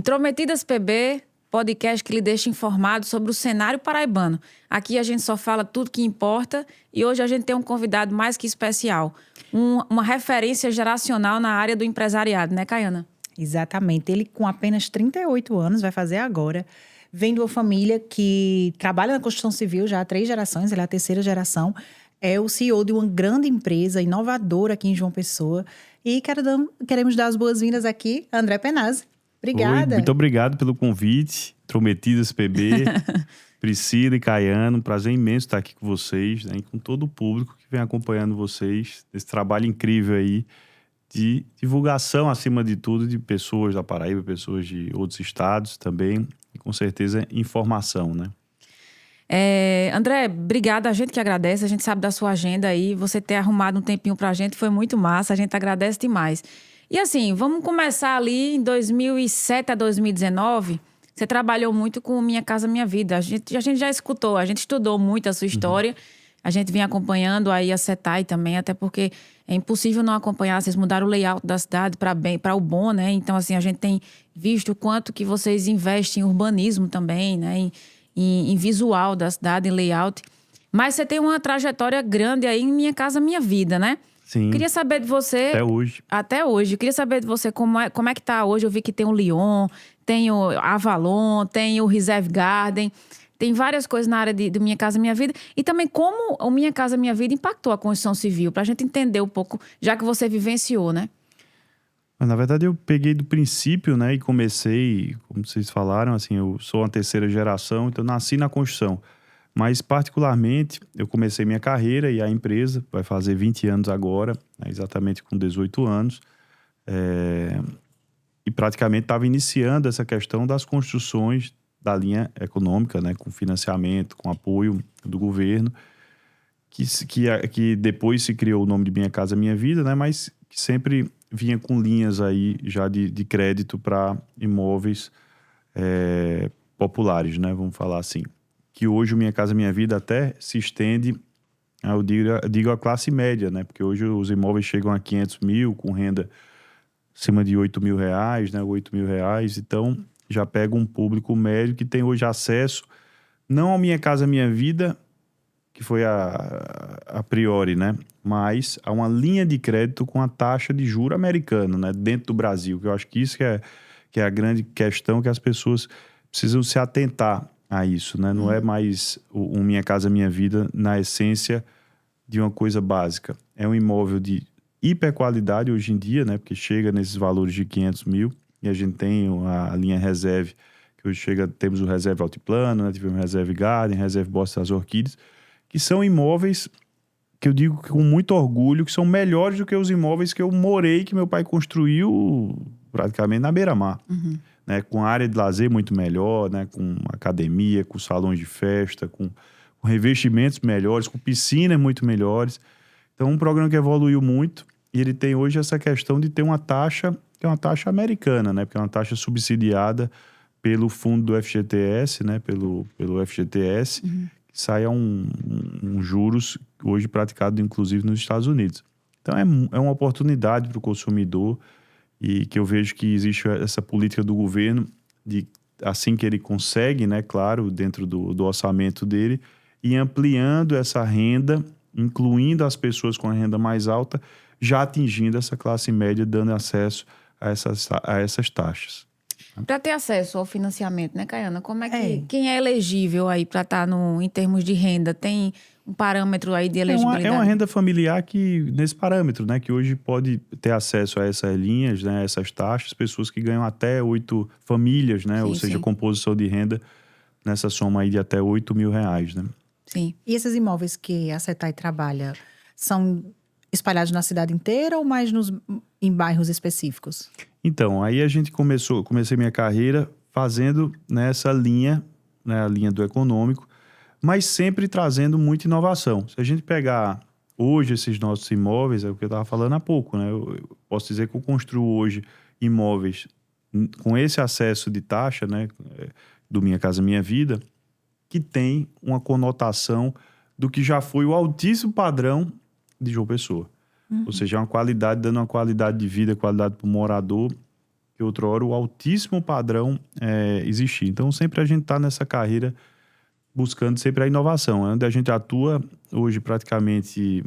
Intrometidas PB, podcast que lhe deixa informado sobre o cenário paraibano. Aqui a gente só fala tudo que importa e hoje a gente tem um convidado mais que especial. Uma referência geracional na área do empresariado, né, Caiana? Exatamente. Ele, com apenas 38 anos, vai fazer agora, vem de uma família que trabalha na construção civil já há 3 gerações, ele é a 3ª geração, é o CEO de uma grande empresa inovadora aqui em João Pessoa. E queremos dar as boas-vindas aqui, André Penazzi. Obrigada. Oi, muito obrigado pelo convite. Intrometidas PB, Priscila e Caiano, um prazer imenso estar aqui com vocês, né, e com todo o público que vem acompanhando vocês nesse trabalho incrível aí de divulgação, acima de tudo, de pessoas da Paraíba, pessoas de outros estados também, e com certeza informação, né? André, obrigada, a gente que agradece, a gente sabe da sua agenda aí, você ter arrumado um tempinho pra gente foi muito massa, a gente agradece demais. E assim, vamos começar ali em 2007 a 2019, você trabalhou muito com Minha Casa Minha Vida, a gente já escutou, a gente estudou muito a sua história, a gente vinha acompanhando aí a Setai também, até porque é impossível não acompanhar, vocês mudaram o layout da cidade para o bom, né? Então assim, a gente tem visto o quanto que vocês investem em urbanismo também, né? Em visual da cidade, em layout. Mas você tem uma trajetória grande aí em Minha Casa Minha Vida, né? Sim. Queria saber de você... Até hoje. Até hoje. Queria saber de você como é que tá hoje. Eu vi que tem o Lyon, tem o Avalon, tem o Reserve Garden. Tem várias coisas na área do Minha Casa Minha Vida. E também como o Minha Casa Minha Vida impactou a construção civil. Pra gente entender um pouco, já que você vivenciou, né? Na verdade, eu peguei do princípio, né, e comecei, como vocês falaram, assim, eu sou uma 3ª geração, então nasci na construção. Mas, particularmente, eu comecei minha carreira e a empresa vai fazer 20 anos agora, né, exatamente com 18 anos. E praticamente estava iniciando essa questão das construções da linha econômica, né, com financiamento, com apoio do governo, que depois se criou o nome de Minha Casa Minha Vida, né, mas que sempre vinha com linhas aí já de crédito para imóveis populares, né? Vamos falar assim. Que hoje o Minha Casa Minha Vida até se estende, eu digo a classe média, né? Porque hoje os imóveis chegam a 500 mil, com renda acima de 8 mil reais, né? 8 mil reais. Então, já pega um público médio que tem hoje acesso, não ao Minha Casa Minha Vida, que foi a priori, né? Mas a uma linha de crédito com a taxa de juro americana, né? Dentro do Brasil, que eu acho que isso que é a grande questão, que as pessoas precisam se atentar a isso, né? Não é mais o Minha Casa Minha Vida na essência de uma coisa básica. É um imóvel de hiper qualidade hoje em dia, né? Porque chega nesses valores de 500 mil e a gente tem a linha Reserve, que hoje temos o Reserve Altiplano, né? Tivemos o Reserve Garden, Reserve Bosque das Orquídeas, que são imóveis que eu digo com muito orgulho, que são melhores do que os imóveis que eu morei, que meu pai construiu praticamente na beira-mar. Né? Com área de lazer muito melhor, né? Com academia, com salões de festa, com revestimentos melhores, com piscinas muito melhores. Então, um programa que evoluiu muito e ele tem hoje essa questão de ter uma taxa, que é uma taxa americana, né? Porque é uma taxa subsidiada pelo fundo do FGTS, né? Pelo FGTS, que sai a um juros hoje praticado inclusive nos Estados Unidos. Então é uma oportunidade para o consumidor e que eu vejo que existe essa política do governo de, assim que ele consegue, né, claro, dentro do orçamento dele, e ampliando essa renda, incluindo as pessoas com a renda mais alta, já atingindo essa classe média, dando acesso a essas taxas. Para ter acesso ao financiamento, né, Caiana? Como é que quem é elegível aí para estar em termos de renda? Tem um parâmetro aí de elegibilidade? É uma renda familiar nesse parâmetro, né? Que hoje pode ter acesso a essas linhas, né? Essas taxas, pessoas que ganham até 8 famílias, né? Sim, ou seja, sim. Composição de renda nessa soma aí de até 8 mil reais, né? Sim. E esses imóveis que a Setai trabalha são espalhados na cidade inteira ou mais em bairros específicos? Então, aí comecei minha carreira fazendo nessa linha, né, a linha do econômico, mas sempre trazendo muita inovação. Se a gente pegar hoje esses nossos imóveis, é o que eu estava falando há pouco, né? Eu posso dizer que eu construo hoje imóveis com esse acesso de taxa, né, do Minha Casa Minha Vida, que tem uma conotação do que já foi o altíssimo padrão de João Pessoa. Ou seja, dando uma qualidade de vida, qualidade para o morador, que porque outrora o altíssimo padrão existia. Então, sempre a gente está nessa carreira buscando sempre a inovação. Onde a gente atua hoje praticamente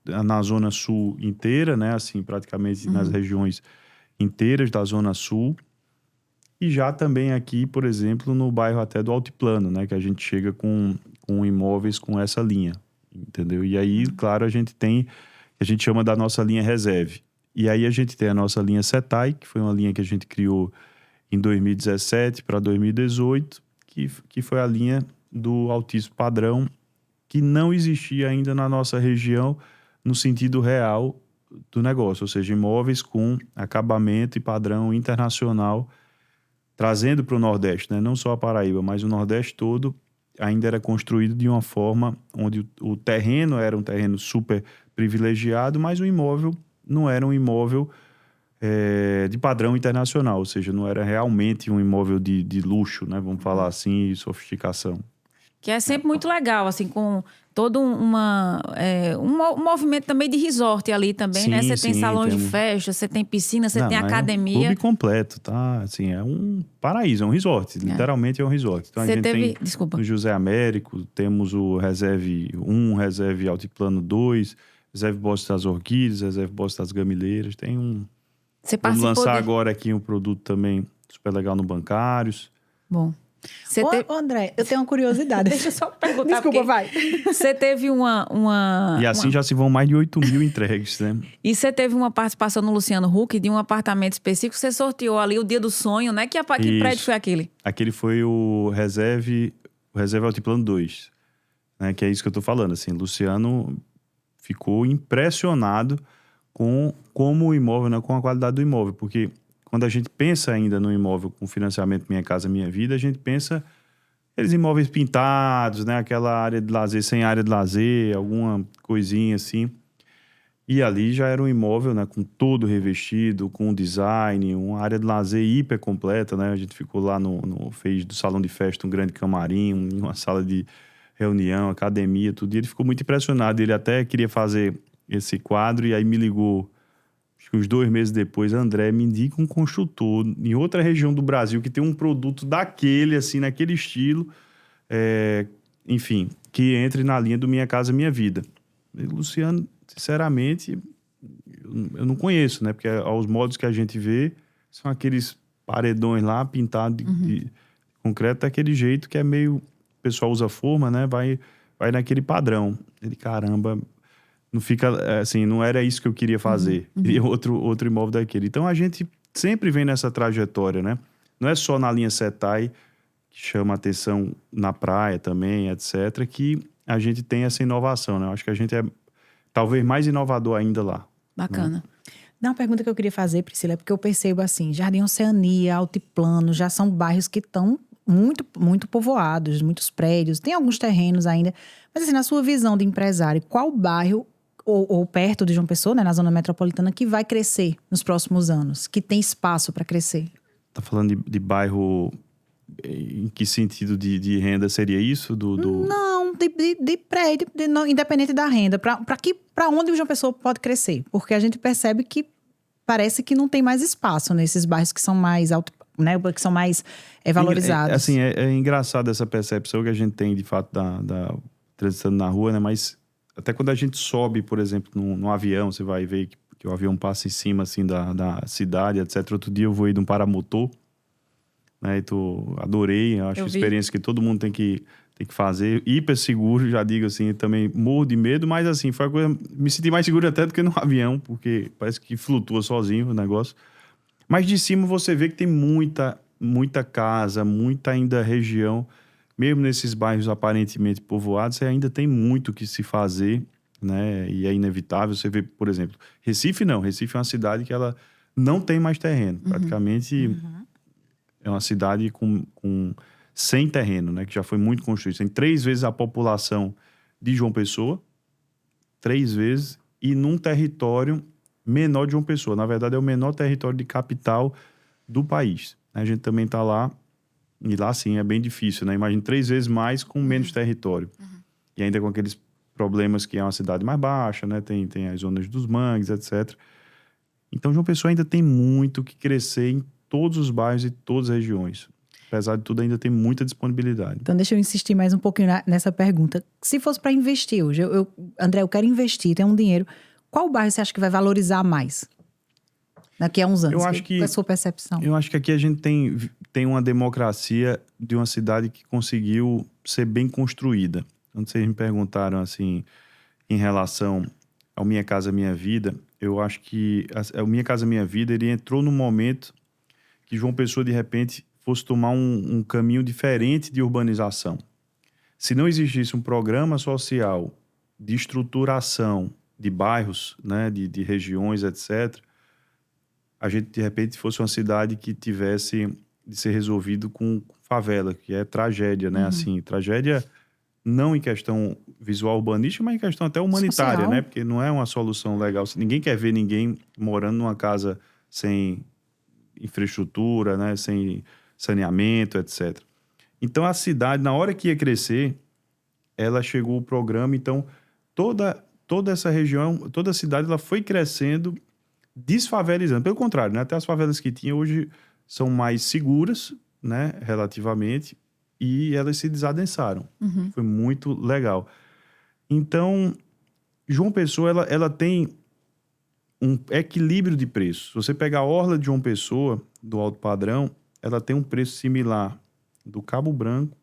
na Zona Sul inteira, né? Assim, praticamente nas regiões inteiras da Zona Sul. E já também aqui, por exemplo, no bairro até do Altiplano, né? Que a gente chega com imóveis com essa linha, entendeu? E aí, claro, a gente chama da nossa linha Reserve. E aí a gente tem a nossa linha Setai, que foi uma linha que a gente criou em 2017 para 2018, que foi a linha do altíssimo padrão, que não existia ainda na nossa região no sentido real do negócio, ou seja, imóveis com acabamento e padrão internacional, trazendo para o Nordeste, né? Não só a Paraíba, mas o Nordeste todo ainda era construído de uma forma onde o terreno era um terreno super privilegiado, mas o imóvel não era um imóvel de padrão internacional, ou seja, não era realmente um imóvel de luxo, né? Vamos falar assim, e sofisticação. Que é sempre muito legal, assim, com todo um movimento também de resort ali também, né? Você tem salões de festa, você tem piscina, você tem academia. É um clube completo, tá? Assim, é um paraíso, é um resort. Literalmente é um resort. Então, Você a gente tem desculpa. no José Américo, temos o Reserve 1, Reserve Altiplano 2, Reserve Bosque das Orquídeas, Reserve Bosque das Gamileiras. Tem um... Vamos lançar agora aqui um produto também super legal no Bancários. Bom. André, eu tenho uma curiosidade. Deixa eu só perguntar. Desculpa, vai. Você teve E assim já se vão mais de 8 mil entregues, né? E você teve uma participação no Luciano Huck de um apartamento específico. Você sorteou ali o dia do sonho, né? Que prédio foi aquele? Aquele foi o Reserve Altiplano 2. Né? Que é isso que eu tô falando. Assim, Luciano ficou impressionado com como o imóvel, né? Com a qualidade do imóvel. Porque quando a gente pensa ainda no imóvel com financiamento Minha Casa Minha Vida, a gente pensa aqueles imóveis pintados, né? Aquela área de lazer sem área de lazer, alguma coisinha assim. E ali já era um imóvel, né? Com todo revestido, com design, uma área de lazer hiper completa, né? A gente ficou lá fez do salão de festa um grande camarim, uma sala de reunião, academia, tudo. E ele ficou muito impressionado. Ele até queria fazer esse quadro e aí me ligou acho que uns 2 meses depois, André, me indica um construtor em outra região do Brasil que tem um produto daquele, assim, naquele estilo, enfim, que entre na linha do Minha Casa Minha Vida. E, Luciano, sinceramente, eu não conheço, né? Porque aos modos que a gente vê, são aqueles paredões lá pintados de concreto daquele jeito que é meio... O pessoal usa forma, né? Vai naquele padrão. Ele, caramba... Não fica, assim, não era isso que eu queria fazer. Queria outro imóvel daquele. Então, a gente sempre vem nessa trajetória, né? Não é só na linha Setai, que chama atenção na praia também, etc., que a gente tem essa inovação, né? Eu acho que a gente é talvez mais inovador ainda lá. Bacana. Né? Não, a pergunta que eu queria fazer, Priscila, é porque eu percebo assim, Jardim Oceania, Altiplano, já são bairros que estão muito, muito povoados, muitos prédios, tem alguns terrenos ainda. Mas assim, na sua visão de empresário, qual bairro ou perto de João Pessoa, né, na zona metropolitana, que vai crescer nos próximos anos, que tem espaço para crescer? Tá falando de bairro, em que sentido de renda seria isso? Não, de prédio, independente da renda. Para onde o João Pessoa pode crescer? Porque a gente percebe que parece que não tem mais espaço nesses bairros que são mais né, que são mais valorizados. Assim, é engraçado essa percepção que a gente tem, de fato, da transitando na rua, né? Mas até quando a gente sobe, por exemplo, num avião, você vai ver que o avião passa em cima, assim, da cidade, etc. Outro dia eu voei de um paramotor, né? E adorei, acho uma experiência que todo mundo tem que fazer. Hiper seguro, já digo assim, também morro de medo, mas assim, foi a coisa... Me senti mais seguro até do que no avião, porque parece que flutua sozinho o negócio. Mas de cima você vê que tem muita casa, muita ainda região... Mesmo nesses bairros aparentemente povoados, você ainda tem muito que se fazer, né? E é inevitável. Você vê, por exemplo, Recife não. Recife é uma cidade que ela não tem mais terreno. Praticamente é uma cidade sem terreno, né? Que já foi muito construída. Tem 3 vezes a população de João Pessoa. 3 vezes. E num território menor de João Pessoa. Na verdade, é o menor território de capital do país. A gente também está lá. E lá, sim, é bem difícil, né? Imagina 3 vezes mais com menos território. E ainda com aqueles problemas que é uma cidade mais baixa, né? Tem as zonas dos mangues, etc. Então, João Pessoa ainda tem muito que crescer em todos os bairros e todas as regiões. Apesar de tudo, ainda tem muita disponibilidade. Então, deixa eu insistir mais um pouquinho nessa pergunta. Se fosse para investir hoje, André, eu quero investir, tenho um dinheiro. Qual bairro você acha que vai valorizar mais daqui a uns anos? Eu acho que, qual é a sua percepção? Eu acho que aqui a gente tem uma democracia de uma cidade que conseguiu ser bem construída. Quando vocês me perguntaram assim, em relação ao Minha Casa Minha Vida, eu acho que o Minha Casa Minha Vida, ele entrou no momento que João Pessoa, de repente, fosse tomar um caminho diferente de urbanização. Se não existisse um programa social de estruturação de bairros, né, de regiões, etc., a gente, de repente, fosse uma cidade que tivesse de ser resolvido com favela, que é tragédia, né? Assim, tragédia não em questão visual urbanística, mas em questão até humanitária, social, né? Porque não é uma solução legal. Ninguém quer ver ninguém morando numa casa sem infraestrutura, né? Sem saneamento, etc. Então, a cidade, na hora que ia crescer, ela chegou o programa. Então, toda essa região, toda a cidade, ela foi crescendo, desfavelizando. Pelo contrário, né? Até as favelas que tinha hoje são mais seguras, né? Relativamente, e elas se desadensaram. Foi muito legal. Então, João Pessoa, ela tem um equilíbrio de preço. Se você pegar a orla de João Pessoa, do alto padrão, ela tem um preço similar do Cabo Branco,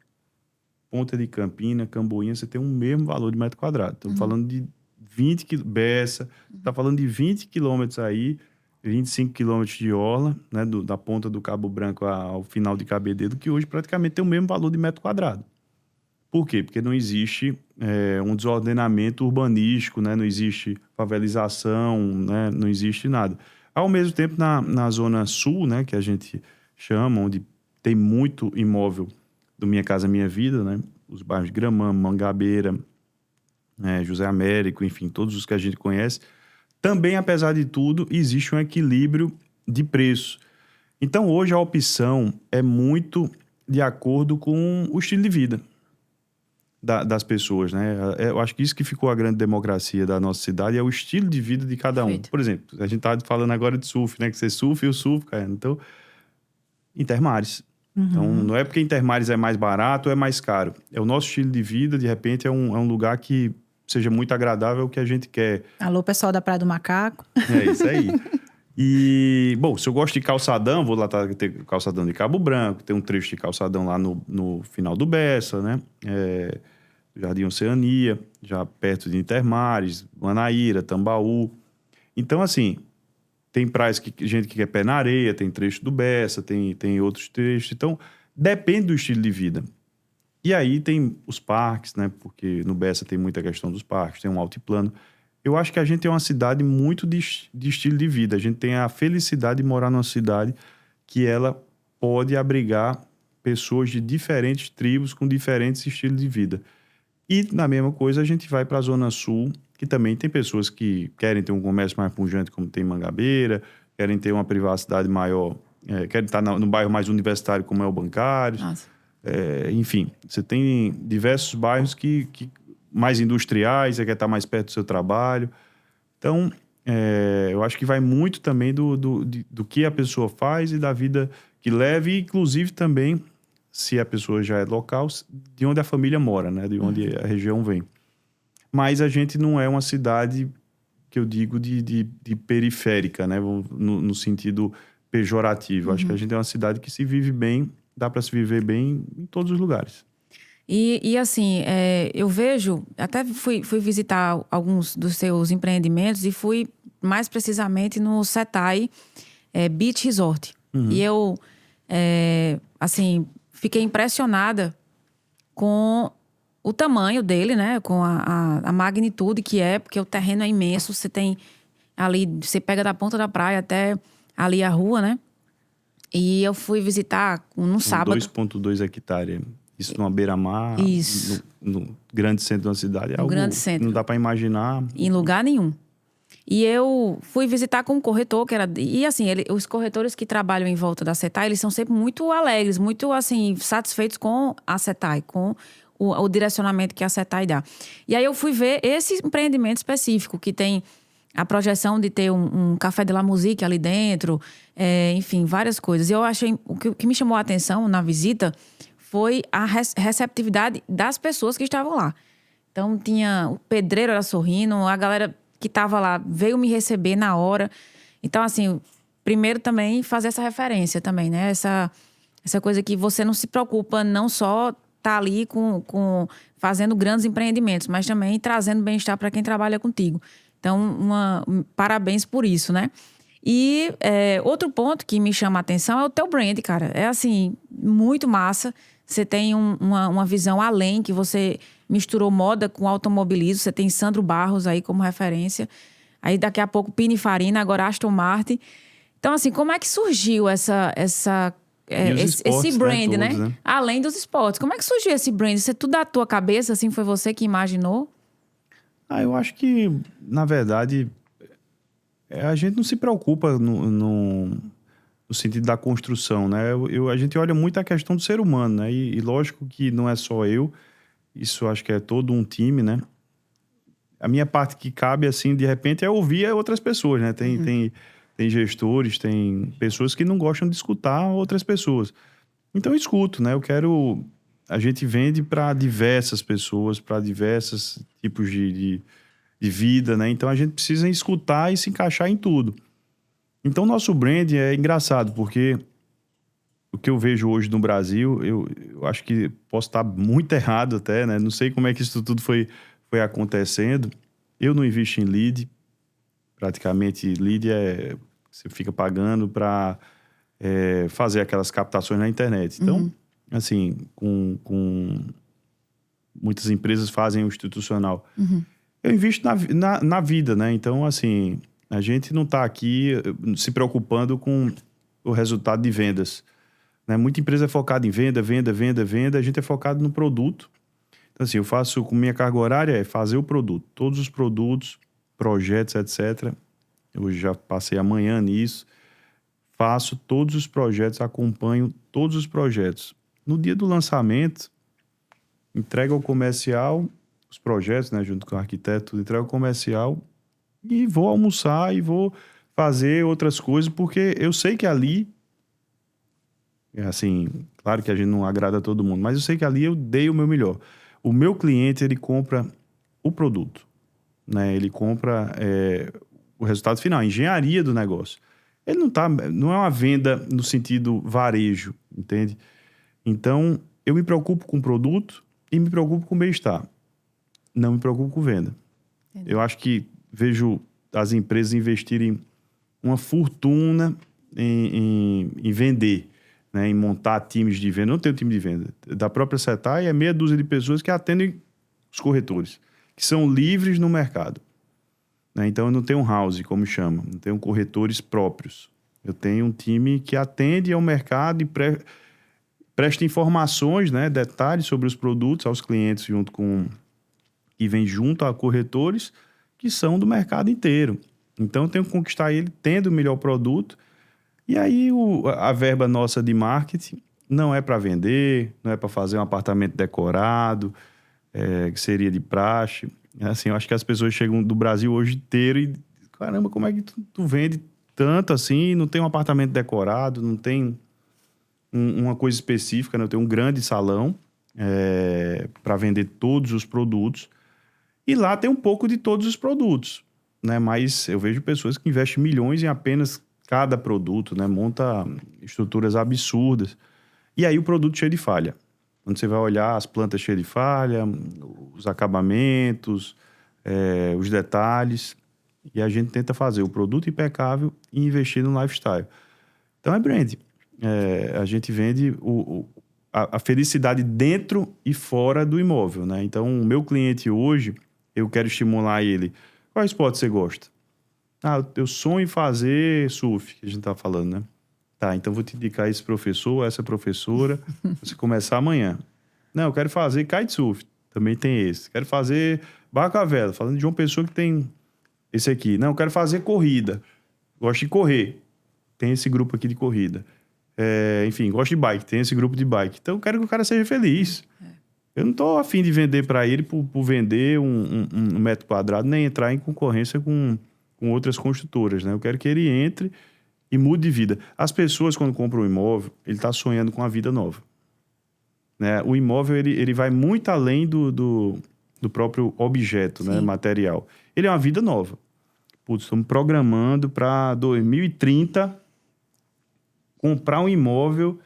Ponta de Campina, Camboinha, você tem o mesmo valor de metro quadrado. Estamos falando de 20 quilômetros, Bessa, está falando de 20 quilômetros aí, 25 quilômetros de orla, né, da ponta do Cabo Branco ao final de Cabedelo, que hoje praticamente tem o mesmo valor de metro quadrado. Por quê? Porque não existe um desordenamento urbanístico, né? Não existe favelização, né? Não existe nada. Ao mesmo tempo, na zona sul, né? Que a gente chama, onde tem muito imóvel do Minha Casa Minha Vida, né? Os bairros de Gramame, Mangabeira, José Américo, enfim, todos os que a gente conhece. Também, apesar de tudo, existe um equilíbrio de preço. Então, hoje, a opção é muito de acordo com o estilo de vida das pessoas, né? Eu acho que isso que ficou a grande democracia da nossa cidade é o estilo de vida de cada um. Perfeito. Por exemplo, a gente tá falando agora de surf, né? Que você surfa e eu surfo, cara. Então, Intermares. Então, não é porque Intermares é mais barato ou é mais caro. É o nosso estilo de vida, de repente, é um lugar que seja muito agradável ao que a gente quer. Alô, pessoal da Praia do Macaco. É isso aí. E, bom, se eu gosto de calçadão, vou lá ter calçadão de Cabo Branco, tem um trecho de calçadão lá no final do Bessa, né? Jardim Oceania, já perto de Intermares, Manaíra, Tambaú. Então, assim, tem praias que gente que quer pé na areia, tem trecho do Bessa, tem outros trechos. Então, depende do estilo de vida. E aí tem os parques, né? Porque no Bessa tem muita questão dos parques, tem um altiplano. Eu acho que a gente tem uma cidade muito de estilo de vida. A gente tem a felicidade de morar numa cidade que ela pode abrigar pessoas de diferentes tribos com diferentes estilos de vida. E, na mesma coisa, a gente vai para a Zona Sul, que também tem pessoas que querem ter um comércio mais pujante, como tem Mangabeira, querem ter uma privacidade maior, querem estar no bairro mais universitário, como é o Bancário. Enfim, você tem diversos bairros que mais industriais, você quer estar mais perto do seu trabalho. Então, eu acho que vai muito também do que a pessoa faz e da vida que leva, e inclusive também, se a pessoa já é local, de onde a família mora, né? De onde a região vem. Mas a gente não é uma cidade, que eu digo, de periférica, né? No sentido pejorativo. Acho que a gente é uma cidade que se vive bem, dá para se viver bem em todos os lugares. E assim, eu vejo, até fui visitar alguns dos seus empreendimentos e fui mais precisamente no Setai Beach Resort. E eu, assim, fiquei impressionada com o tamanho dele, né? Com a magnitude que é, porque o terreno é imenso. Você tem ali, você pega da ponta da praia até ali a rua, né? E eu fui visitar num sábado. 2,2 hectares. Isso numa beira-mar, no grande centro da cidade, é algo grande centro. Que não dá para imaginar. Em lugar nenhum. E eu fui visitar com um corretor, que era... E assim, os corretores que trabalham em volta da Setai, eles são sempre muito alegres, muito assim, satisfeitos com a Setai, com o direcionamento que a Setai dá. E aí eu fui ver esse empreendimento específico, que tem a projeção de ter um café de la musique ali dentro, enfim, várias coisas. E eu achei, o que me chamou a atenção na visita foi a receptividade das pessoas que estavam lá. Então, o pedreiro era sorrindo, a galera que estava lá veio me receber na hora. Então, assim, primeiro também fazer essa referência também, né? Essa coisa que você não se preocupa não só tá ali fazendo grandes empreendimentos, mas também trazendo bem-estar para quem trabalha contigo. Então, parabéns por isso, né? E outro ponto que me chama a atenção é o teu brand, cara. É assim, muito massa. Você tem uma visão além, que você misturou moda com automobilismo. Você tem Sandro Barros aí como referência. Aí daqui a pouco Pininfarina, agora Aston Martin. Então, assim, como é que surgiu esse brand, né? né? Todos, né? Além dos esportes. Como é que surgiu esse brand? Isso é tudo da tua cabeça, assim, foi você que imaginou? Eu acho que, na verdade, a gente não se preocupa no sentido da construção, né? A gente olha muito a questão do ser humano, né? E lógico que não é só eu, isso acho que é todo um time, né? A minha parte que cabe, assim, de repente, é ouvir outras pessoas, né? Tem gestores, tem pessoas que não gostam de escutar outras pessoas. Então, eu escuto, né? A gente vende para diversas pessoas, para diversos tipos de vida, né? Então, a gente precisa escutar e se encaixar em tudo. Então, nosso brand é engraçado, porque o que eu vejo hoje no Brasil, eu acho que posso estar muito errado até, né? Não sei como é que isso tudo foi acontecendo. Eu não invisto em lead. Praticamente, lead você fica pagando para fazer aquelas captações na internet. Então, assim, com muitas empresas fazem o institucional. Eu invisto na vida, né? Então, assim, a gente não está aqui se preocupando com o resultado de vendas, né? Muita empresa é focada em venda. A gente é focado no produto. Então, assim, eu faço com minha carga horária fazer o produto. Todos os produtos, projetos, etc. Eu já passei amanhã nisso. Faço todos os projetos, acompanho todos os projetos. No dia do lançamento, entrego ao comercial os projetos, né, junto com o arquiteto, entrego ao comercial e vou almoçar e vou fazer outras coisas, porque eu sei que ali, assim, claro que a gente não agrada a todo mundo, mas eu sei que ali eu dei o meu melhor. O meu cliente, ele compra o produto, né? Ele compra o resultado final, a engenharia do negócio. Ele não é uma venda no sentido varejo, entende? Então, eu me preocupo com o produto e me preocupo com o bem-estar. Não me preocupo com venda. Entendi. Eu acho que vejo as empresas investirem uma fortuna em vender, né? Em montar times de venda. Não tem um time de venda. Da própria Setai é meia dúzia de pessoas que atendem os corretores, que são livres no mercado. Então, eu não tenho um house, como chama. Não tenho corretores próprios. Eu tenho um time que atende ao mercado e presta informações, né, detalhes sobre os produtos aos clientes que vem junto a corretores que são do mercado inteiro. Então, eu tenho que conquistar ele tendo o melhor produto. E aí, a verba nossa de marketing não é para vender, não é para fazer um apartamento decorado, que seria de praxe. Assim, eu acho que as pessoas chegam do Brasil hoje inteiro e... Caramba, como é que tu vende tanto assim? Não tem um apartamento decorado, não tem uma coisa específica, né? Eu tenho um grande salão para vender todos os produtos. E lá tem um pouco de todos os produtos, né? Mas eu vejo pessoas que investem milhões em apenas cada produto, né? Monta estruturas absurdas. E aí o produto cheio de falha. Quando você vai olhar as plantas cheias de falha, os acabamentos, os detalhes. E a gente tenta fazer o produto impecável e investir no lifestyle. Então é brand. A gente vende a felicidade dentro e fora do imóvel, né? Então o meu cliente hoje, eu quero estimular ele. Qual esporte você gosta? Eu sonho em fazer surf, que a gente tá falando, né? Tá, então vou te indicar esse professor, essa professora, você começar amanhã. Não, eu quero fazer kitesurf, também tem esse. Quero fazer barco à vela, falando de uma pessoa que tem esse aqui. Não, eu quero fazer corrida, gosto de correr, tem esse grupo aqui de corrida. Enfim, gosto de bike, tem esse grupo de bike. Então eu quero que o cara seja feliz. Eu não tô afim de vender para ele por vender um metro quadrado, nem entrar em concorrência com com outras construtoras, né? Eu quero que ele entre e mude de vida. As pessoas, quando compram um imóvel, ele está sonhando com a vida nova, né? O imóvel, ele vai muito além do próprio objeto, né? Material. Ele é uma vida nova. Putz, estamos programando para 2030 comprar um imóvel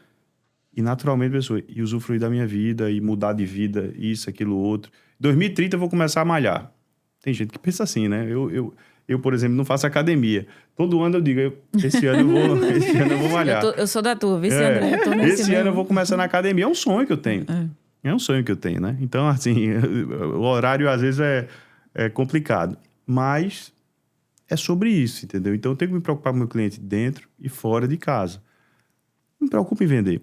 e, naturalmente, pessoa, e usufruir da minha vida, e mudar de vida, isso, aquilo, outro. 2030 eu vou começar a malhar. Tem gente que pensa assim, né? Eu, por exemplo, não faço academia. Todo ano eu digo, esse ano eu vou malhar. Eu sou da tua, vice André. Eu tô nesse Esse mesmo. ano eu vou começar na academia. É um sonho que eu tenho. É um sonho que eu tenho, né? Então, assim, o horário às vezes é complicado. Mas é sobre isso, entendeu? Então, eu tenho que me preocupar com o meu cliente dentro e fora de casa. Não me preocupo em vender.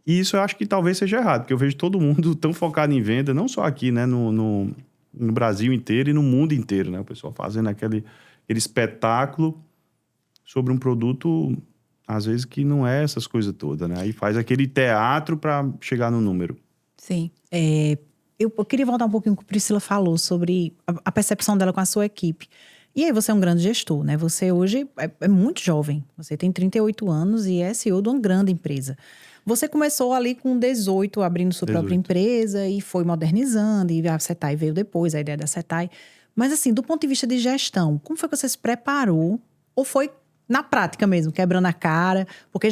E isso eu acho que talvez seja errado, porque eu vejo todo mundo tão focado em venda, não só aqui, né? No Brasil inteiro e no mundo inteiro, né? O pessoal fazendo aquele espetáculo sobre um produto, às vezes, que não é essas coisas todas, né? Aí faz aquele teatro para chegar no número. Sim. Eu queria voltar um pouquinho com o que a Priscila falou sobre a percepção dela com a sua equipe. E aí você é um grande gestor, né? Você hoje é muito jovem. Você tem 38 anos e é CEO de uma grande empresa. Você começou ali com 18, abrindo sua própria empresa e foi modernizando. E a Setai veio depois, a ideia da Setai. Mas assim, do ponto de vista de gestão, como foi que você se preparou? Ou foi na prática mesmo, quebrando a cara? Porque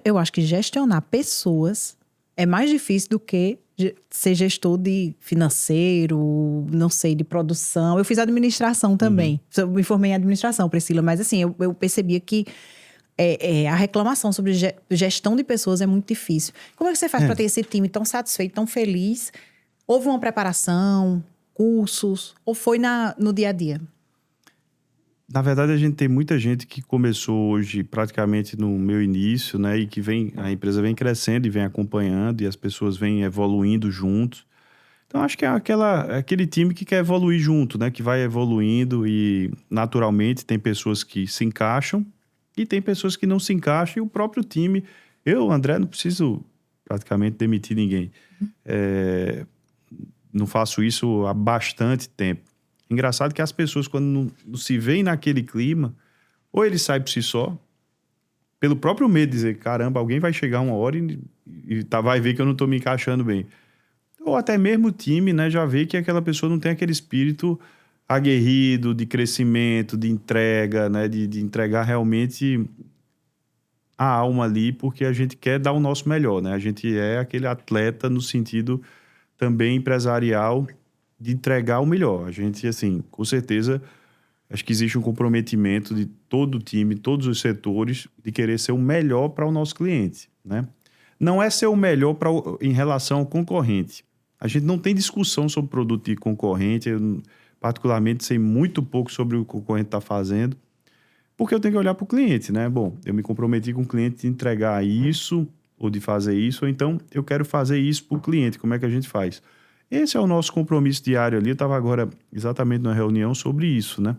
eu acho que gestionar pessoas é mais difícil do que ser gestor de financeiro, não sei, de produção. Eu fiz administração também. Eu me formei em administração, Priscila. Mas assim, eu percebia que a reclamação sobre gestão de pessoas é muito difícil. Como é que você faz para ter esse time tão satisfeito, tão feliz? Houve uma preparação, cursos, ou foi no dia a dia? Na verdade, a gente tem muita gente que começou hoje praticamente no meu início, né? E que a empresa vem crescendo e vem acompanhando e as pessoas vêm evoluindo juntos. Então, acho que é aquele time que quer evoluir junto, né? Que vai evoluindo e, naturalmente, tem pessoas que se encaixam e tem pessoas que não se encaixam. E o próprio time... Eu, André, não preciso praticamente demitir ninguém. Não faço isso há bastante tempo. Engraçado que as pessoas, quando não se veem naquele clima, ou ele sai por si só, pelo próprio medo de dizer, caramba, alguém vai chegar uma hora e vai ver que eu não estou me encaixando bem. Ou até mesmo o time, né, já vê que aquela pessoa não tem aquele espírito aguerrido, de crescimento, de entrega, né, de entregar realmente a alma ali, porque a gente quer dar o nosso melhor, né? A gente é aquele atleta no sentido também empresarial de entregar o melhor. A gente, assim, com certeza, acho que existe um comprometimento de todo o time, todos os setores, de querer ser o melhor para o nosso cliente, né? Não é ser o melhor em relação ao concorrente. A gente não tem discussão sobre produto de concorrente. Eu, particularmente, sei muito pouco sobre o que o concorrente está fazendo, porque eu tenho que olhar para o cliente, né? Bom, eu me comprometi com o cliente de entregar isso, ou de fazer isso, ou então eu quero fazer isso para o cliente. Como é que a gente faz? Esse é o nosso compromisso diário ali. Eu estava agora exatamente numa reunião sobre isso, né?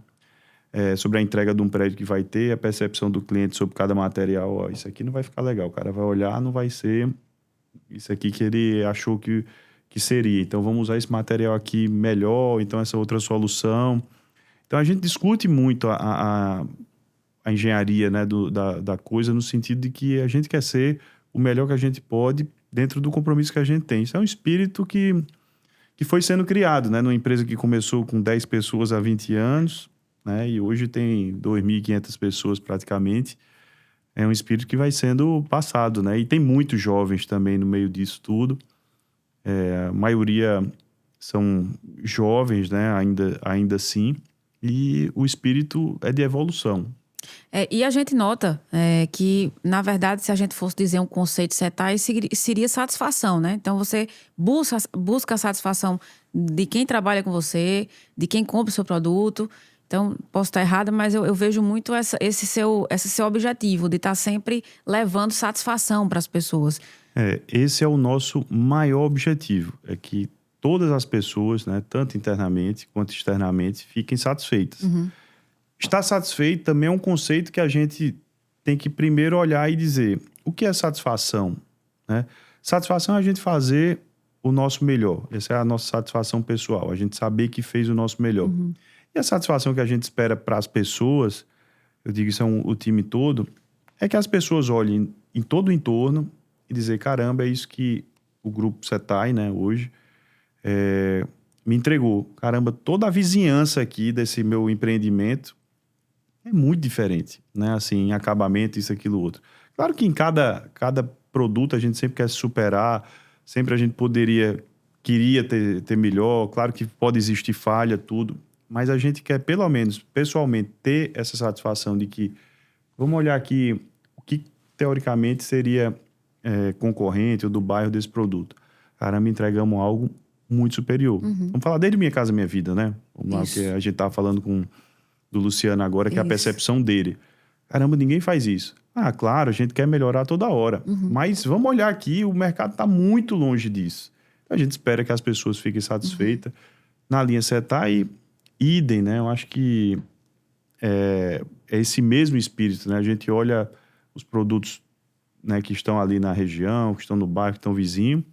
Sobre a entrega de um prédio que vai ter, a percepção do cliente sobre cada material. Ó, isso aqui não vai ficar legal. O cara vai olhar, não vai ser isso aqui que ele achou que seria. Então, vamos usar esse material aqui melhor, então essa outra solução. Então, a gente discute muito a engenharia, né, da coisa, no sentido de que a gente quer ser o melhor que a gente pode dentro do compromisso que a gente tem. Isso é um espírito que foi sendo criado, né? Numa empresa que começou com 10 pessoas há 20 anos, né? E hoje tem 2.500 pessoas praticamente. É um espírito que vai sendo passado, né? E tem muitos jovens também no meio disso tudo. A maioria são jovens, né? Ainda assim. E o espírito é de evolução. E a gente nota que, na verdade, se a gente fosse dizer um conceito Setai, seria satisfação, né? Então, você busca a satisfação de quem trabalha com você, de quem compra o seu produto. Então, posso estar errada, mas eu vejo muito esse seu objetivo de estar sempre levando satisfação para as pessoas. Esse é o nosso maior objetivo, é que todas as pessoas, né, tanto internamente quanto externamente, fiquem satisfeitas. Estar satisfeito também é um conceito que a gente tem que primeiro olhar e dizer, o que é satisfação? Né? Satisfação é a gente fazer o nosso melhor. Essa é a nossa satisfação pessoal, a gente saber que fez o nosso melhor. E a satisfação que a gente espera para as pessoas, eu digo isso o time todo, é que as pessoas olhem em todo o entorno e dizer, caramba, é isso que o grupo Setai, né, hoje, me entregou. Caramba, toda a vizinhança aqui desse meu empreendimento é muito diferente, né? Assim, em acabamento, isso, aquilo, outro. Claro que em cada produto a gente sempre quer se superar, sempre a gente queria ter melhor, claro que pode existir falha, tudo, mas a gente quer, pelo menos, pessoalmente, ter essa satisfação de que, vamos olhar aqui, o que teoricamente seria concorrente ou do bairro desse produto. Caramba, entregamos algo muito superior. Vamos falar desde Minha Casa Minha Vida, né? Vamos lá, o que a gente estava falando do Luciano agora, que é a percepção dele. Caramba, ninguém faz isso. Ah, claro, a gente quer melhorar toda hora. Mas vamos olhar aqui, o mercado está muito longe disso. A gente espera que as pessoas fiquem satisfeitas. Na linha Setai, idem, né? Eu acho que é esse mesmo espírito, né? A gente olha os produtos, né, que estão ali na região, que estão no bairro, que estão vizinho,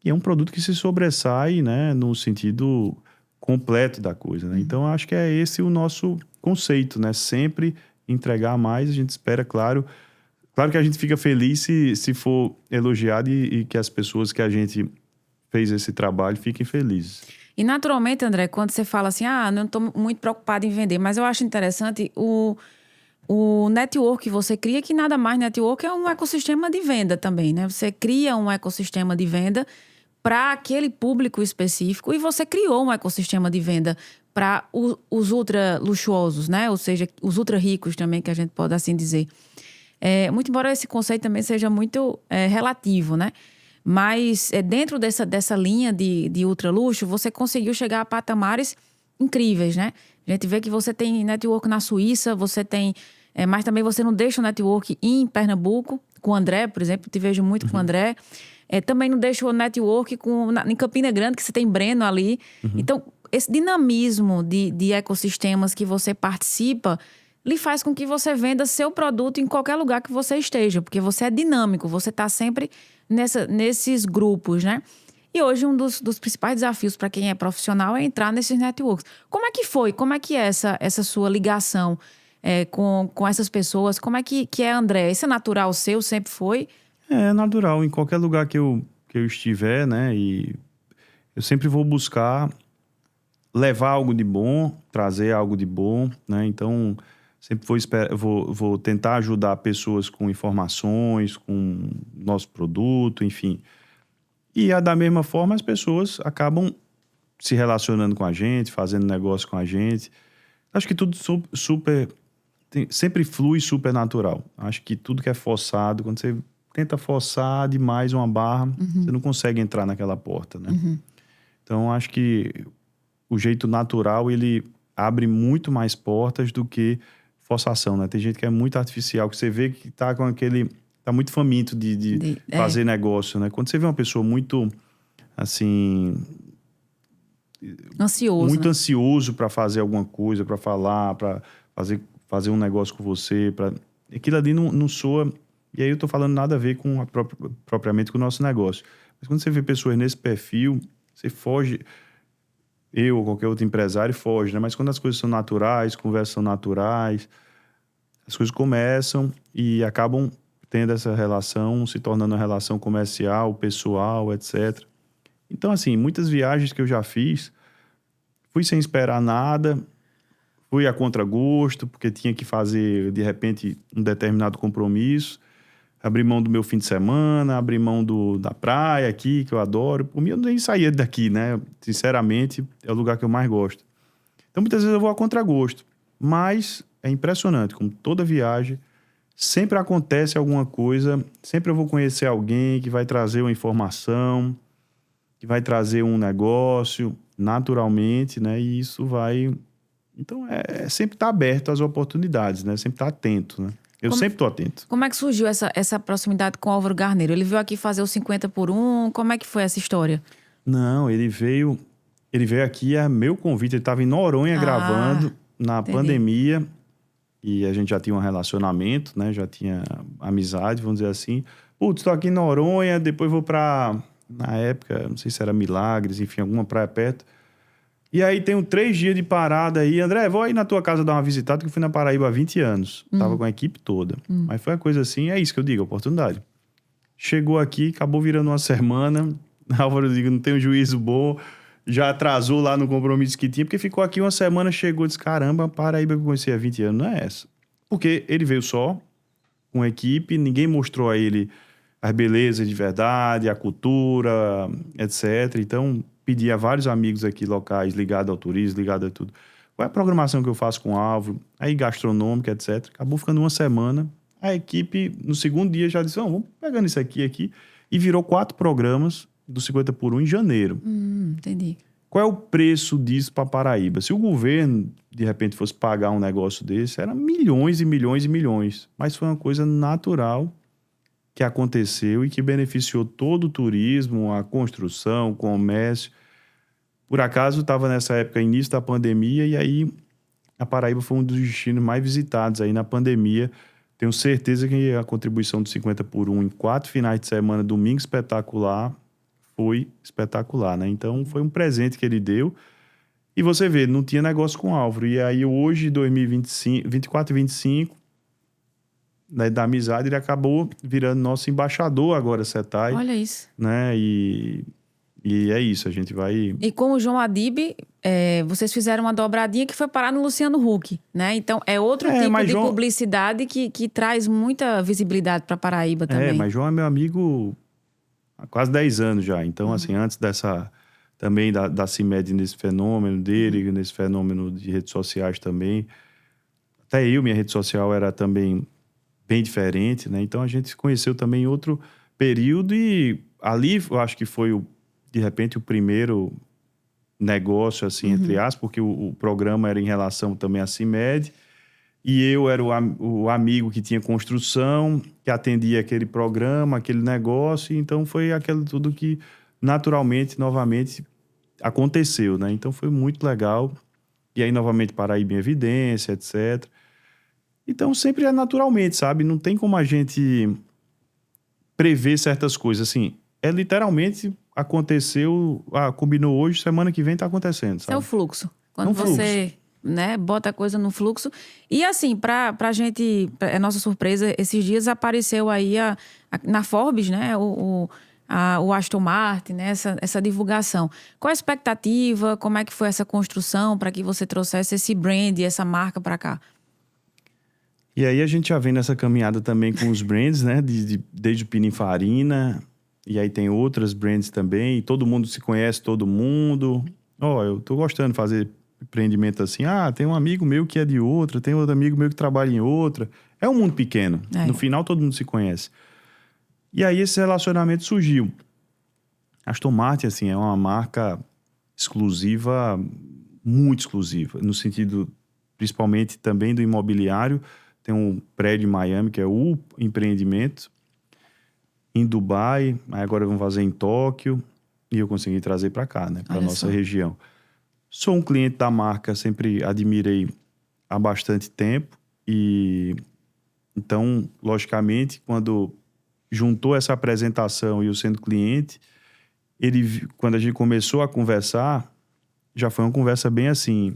e é um produto que se sobressai, né, no sentido completo da coisa, né? Então, eu acho que é esse o nosso conceito, né? Sempre entregar mais, a gente espera, claro que a gente fica feliz se for elogiado e que as pessoas que a gente fez esse trabalho fiquem felizes. E naturalmente, André, quando você fala assim, não estou muito preocupado em vender, mas eu acho interessante o network que você cria, que nada mais network é um ecossistema de venda também, né? Você cria um ecossistema de venda para aquele público específico e você criou um ecossistema de venda para os ultra luxuosos, né? Ou seja, os ultra ricos também, que a gente pode assim dizer. Muito embora esse conceito também seja muito relativo, né? Mas dentro dessa linha de ultra luxo, você conseguiu chegar a patamares incríveis, né? A gente vê que você tem network na Suíça, você tem... mas também você não deixa o network em Pernambuco, com o André, por exemplo, te vejo muito com o André. Também não deixa o network em Campina Grande, que você tem Breno ali. Então, esse dinamismo de ecossistemas que você participa lhe faz com que você venda seu produto em qualquer lugar que você esteja, porque você é dinâmico, você está sempre nesses grupos, né? E hoje um dos principais desafios para quem é profissional é entrar nesses networks. Como é que foi? Como é que é essa sua ligação com essas pessoas? Como é que é, André? Isso é natural seu? Sempre foi? É natural. Em qualquer lugar que eu estiver, né? E eu sempre vou buscar levar algo de bom, trazer algo de bom, né? Então, sempre vou tentar ajudar pessoas com informações, com nosso produto, enfim. E da mesma forma, as pessoas acabam se relacionando com a gente, fazendo negócio com a gente. Acho que tudo sempre flui super natural. Acho que tudo que é forçado, quando você tenta forçar demais uma barra, você não consegue entrar naquela porta, né? Então, acho que o jeito natural, ele abre muito mais portas do que forçação, né? Tem gente que é muito artificial, que você vê que tá muito faminto de fazer negócio, né? Quando você vê uma pessoa muito, assim... Ansioso, muito né? ansioso para fazer alguma coisa, para falar, para fazer um negócio com você, aquilo ali não soa... E aí eu tô falando nada a ver com propriamente com o nosso negócio. Mas quando você vê pessoas nesse perfil, você foge... Eu ou qualquer outro empresário foge, né? Mas quando as coisas são naturais, conversas são naturais, as coisas começam e acabam tendo essa relação, se tornando uma relação comercial, pessoal, etc. Então, assim, muitas viagens que eu já fiz, fui sem esperar nada, fui a contragosto, porque tinha que fazer, de repente, um determinado compromisso, abri mão do meu fim de semana, abri mão da praia aqui, que eu adoro. Por mim, eu nem saía daqui, né? Sinceramente, é o lugar que eu mais gosto. Então, muitas vezes eu vou a contragosto. Mas é impressionante, como toda viagem, sempre acontece alguma coisa, sempre eu vou conhecer alguém que vai trazer uma informação, que vai trazer um negócio, naturalmente, né? E isso vai... Então, sempre estar aberto às oportunidades, né? Sempre estar atento, né? Eu sempre estou atento. Como é que surgiu essa proximidade com o Álvaro Garneiro? Ele veio aqui fazer o 50 por 1? Como é que foi essa história? Não, ele veio aqui a meu convite. Ele estava em Noronha gravando na pandemia. E a gente já tinha um relacionamento, né? Já tinha amizade, vamos dizer assim. Putz, estou aqui em Noronha, depois vou para... Na época, não sei se era Milagres, enfim, alguma praia perto. E aí tenho 3 dias de parada aí. André, vou aí na tua casa dar uma visitada, que eu fui na Paraíba há 20 anos. Tava com a equipe toda. Mas foi uma coisa assim, é isso que eu digo, oportunidade. Chegou aqui, acabou virando uma semana. Álvaro, eu digo, não tem um juízo bom. Já atrasou lá no compromisso que tinha, porque ficou aqui uma semana, chegou e disse, caramba, a Paraíba que eu conheci há 20 anos não é essa. Porque ele veio só, com a equipe, ninguém mostrou a ele as belezas de verdade, a cultura, etc. Então, pedi a vários amigos aqui locais ligados ao turismo, ligados a tudo. Qual é a programação que eu faço com o Álvaro? Aí gastronômica, etc. Acabou ficando uma semana. A equipe, no segundo dia, já disse, vamos pegando isso aqui. E virou 4 programas do 50 por 1 em janeiro. Entendi. Qual é o preço disso para Paraíba? Se o governo, de repente, fosse pagar um negócio desse, era milhões e milhões e milhões. Mas foi uma coisa natural que aconteceu e que beneficiou todo o turismo, a construção, o comércio. Por acaso, estava nessa época, início da pandemia, e aí a Paraíba foi um dos destinos mais visitados aí na pandemia. Tenho certeza que a contribuição do 50 por 1 em 4 finais de semana, domingo espetacular, foi espetacular, né? Então, foi um presente que ele deu. E você vê, não tinha negócio com o Álvaro. E aí, hoje, 2025, 24 e 25, né, da amizade, ele acabou virando nosso embaixador agora, Setai. Olha isso. Né? E é isso, a gente vai... E com o João Adib, vocês fizeram uma dobradinha que foi parar no Luciano Huck, né? Então, é outro tipo de publicidade que traz muita visibilidade para Paraíba também. Mas João é meu amigo há quase 10 anos já. Então, assim, antes dessa... Também da CIMED nesse fenômeno dele, nesse fenômeno de redes sociais também. Até minha rede social era também bem diferente, né? Então, a gente se conheceu também em outro período e ali eu acho que foi, de repente, o primeiro negócio, assim, entre aspas, porque o programa era em relação também à CIMED e eu era o amigo que tinha construção, que atendia aquele programa, aquele negócio, então foi aquilo tudo que naturalmente, novamente, aconteceu, né? Então foi muito legal. E aí, novamente, Paraíba em evidência, etc. Então sempre é naturalmente, sabe? Não tem como a gente prever certas coisas. Assim, literalmente aconteceu, combinou hoje, semana que vem tá acontecendo, sabe? É o fluxo. Quando você, né, bota a coisa no fluxo. E assim, pra gente, é nossa surpresa, esses dias apareceu aí na Forbes, né, o Aston Martin, né, essa divulgação. Qual a expectativa? Como é que foi essa construção para que você trouxesse esse brand, essa marca para cá? E aí a gente já vem nessa caminhada também com os brands, né? Desde o Pininfarina, e aí tem outras brands também, e todo mundo se conhece, todo mundo. Eu tô gostando de fazer empreendimento assim. Tem um amigo meu que é de outra, tem outro amigo meu que trabalha em outra. É um mundo pequeno. No final, todo mundo se conhece. E aí esse relacionamento surgiu. Aston Martin, assim, é uma marca exclusiva, muito exclusiva, no sentido, principalmente também do imobiliário. Tem um prédio em Miami, que é o empreendimento. Em Dubai, aí agora vamos fazer em Tóquio. E eu consegui trazer para cá, né? Para nossa região. Sou um cliente da marca, sempre admirei há bastante tempo. E então, logicamente, quando juntou essa apresentação e eu sendo cliente, quando a gente começou a conversar, já foi uma conversa bem assim,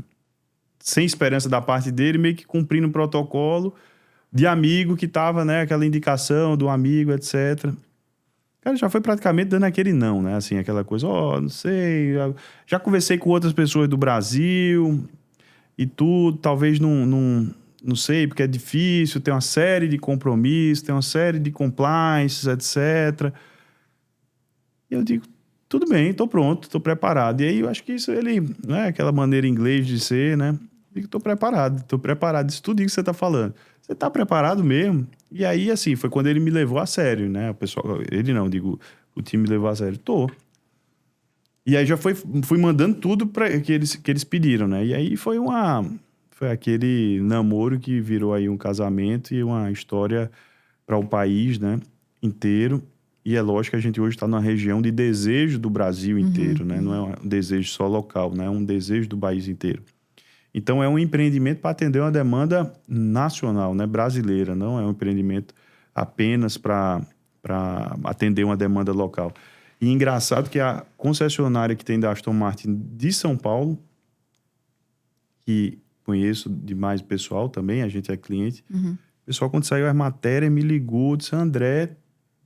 sem esperança da parte dele, meio que cumprindo o protocolo de amigo que tava, né, aquela indicação do amigo, etc. Cara, já foi praticamente dando aquele não, né, assim, aquela coisa, não sei, já conversei com outras pessoas do Brasil e tudo, talvez não sei, porque é difícil, tem uma série de compromissos, tem uma série de compliances, etc. E eu digo, tudo bem, tô pronto, tô preparado. E aí eu acho que isso não é aquela maneira inglesa de ser, né? Digo, tô preparado, isso tudo que você tá falando. Você tá preparado mesmo? E aí, assim, foi quando ele me levou a sério, né? O pessoal, o time me levou a sério. Tô. E aí já fui mandando tudo que eles pediram, né? E aí foi aquele namoro que virou aí um casamento e uma história para o país, né, inteiro. E é lógico que a gente hoje está numa região de desejo do Brasil inteiro, né? Não é um desejo só local, né? É um desejo do país inteiro. Então, é um empreendimento para atender uma demanda nacional, né? Brasileira. Não é um empreendimento apenas para atender uma demanda local. E engraçado que a concessionária que tem da Aston Martin de São Paulo que conheço demais pessoal também, a gente é cliente. O pessoal, quando saiu a matéria, me ligou, disse: André,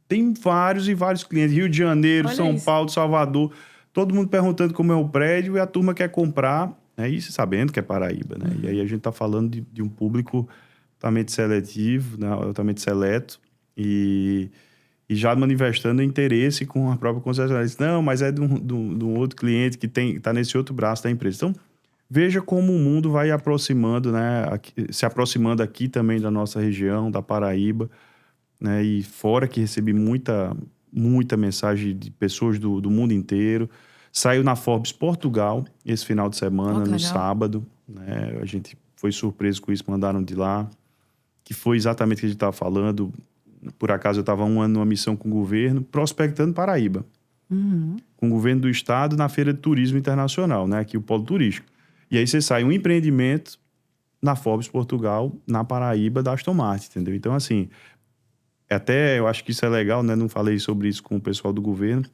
tem vários e vários clientes. Rio de Janeiro, Olha São isso. Paulo, Salvador. Todo mundo perguntando como é o prédio e a turma quer comprar, né? E sabendo que é Paraíba, né? E aí a gente está falando de um público altamente seletivo, né? Altamente seleto. E já manifestando interesse com a própria concessionária. Disse: não, mas é de um outro cliente que está nesse outro braço da empresa. Então, veja como o mundo vai aproximando, né? Se aproximando aqui também da nossa região, da Paraíba, né? E fora que recebi muita mensagem de pessoas do mundo inteiro. Saiu na Forbes Portugal esse final de semana, no legal. sábado, né? A gente foi surpreso com isso, mandaram de lá, que foi exatamente o que a gente estava falando. Por acaso eu estava um ano numa missão com o governo, prospectando Paraíba. Com o governo do estado na Feira de Turismo Internacional, né? Aqui o polo turístico. E aí você sai um empreendimento na Forbes Portugal, na Paraíba, da Aston Martin, entendeu? Então, assim, eu acho que isso é legal, né? Não falei sobre isso com o pessoal do governo,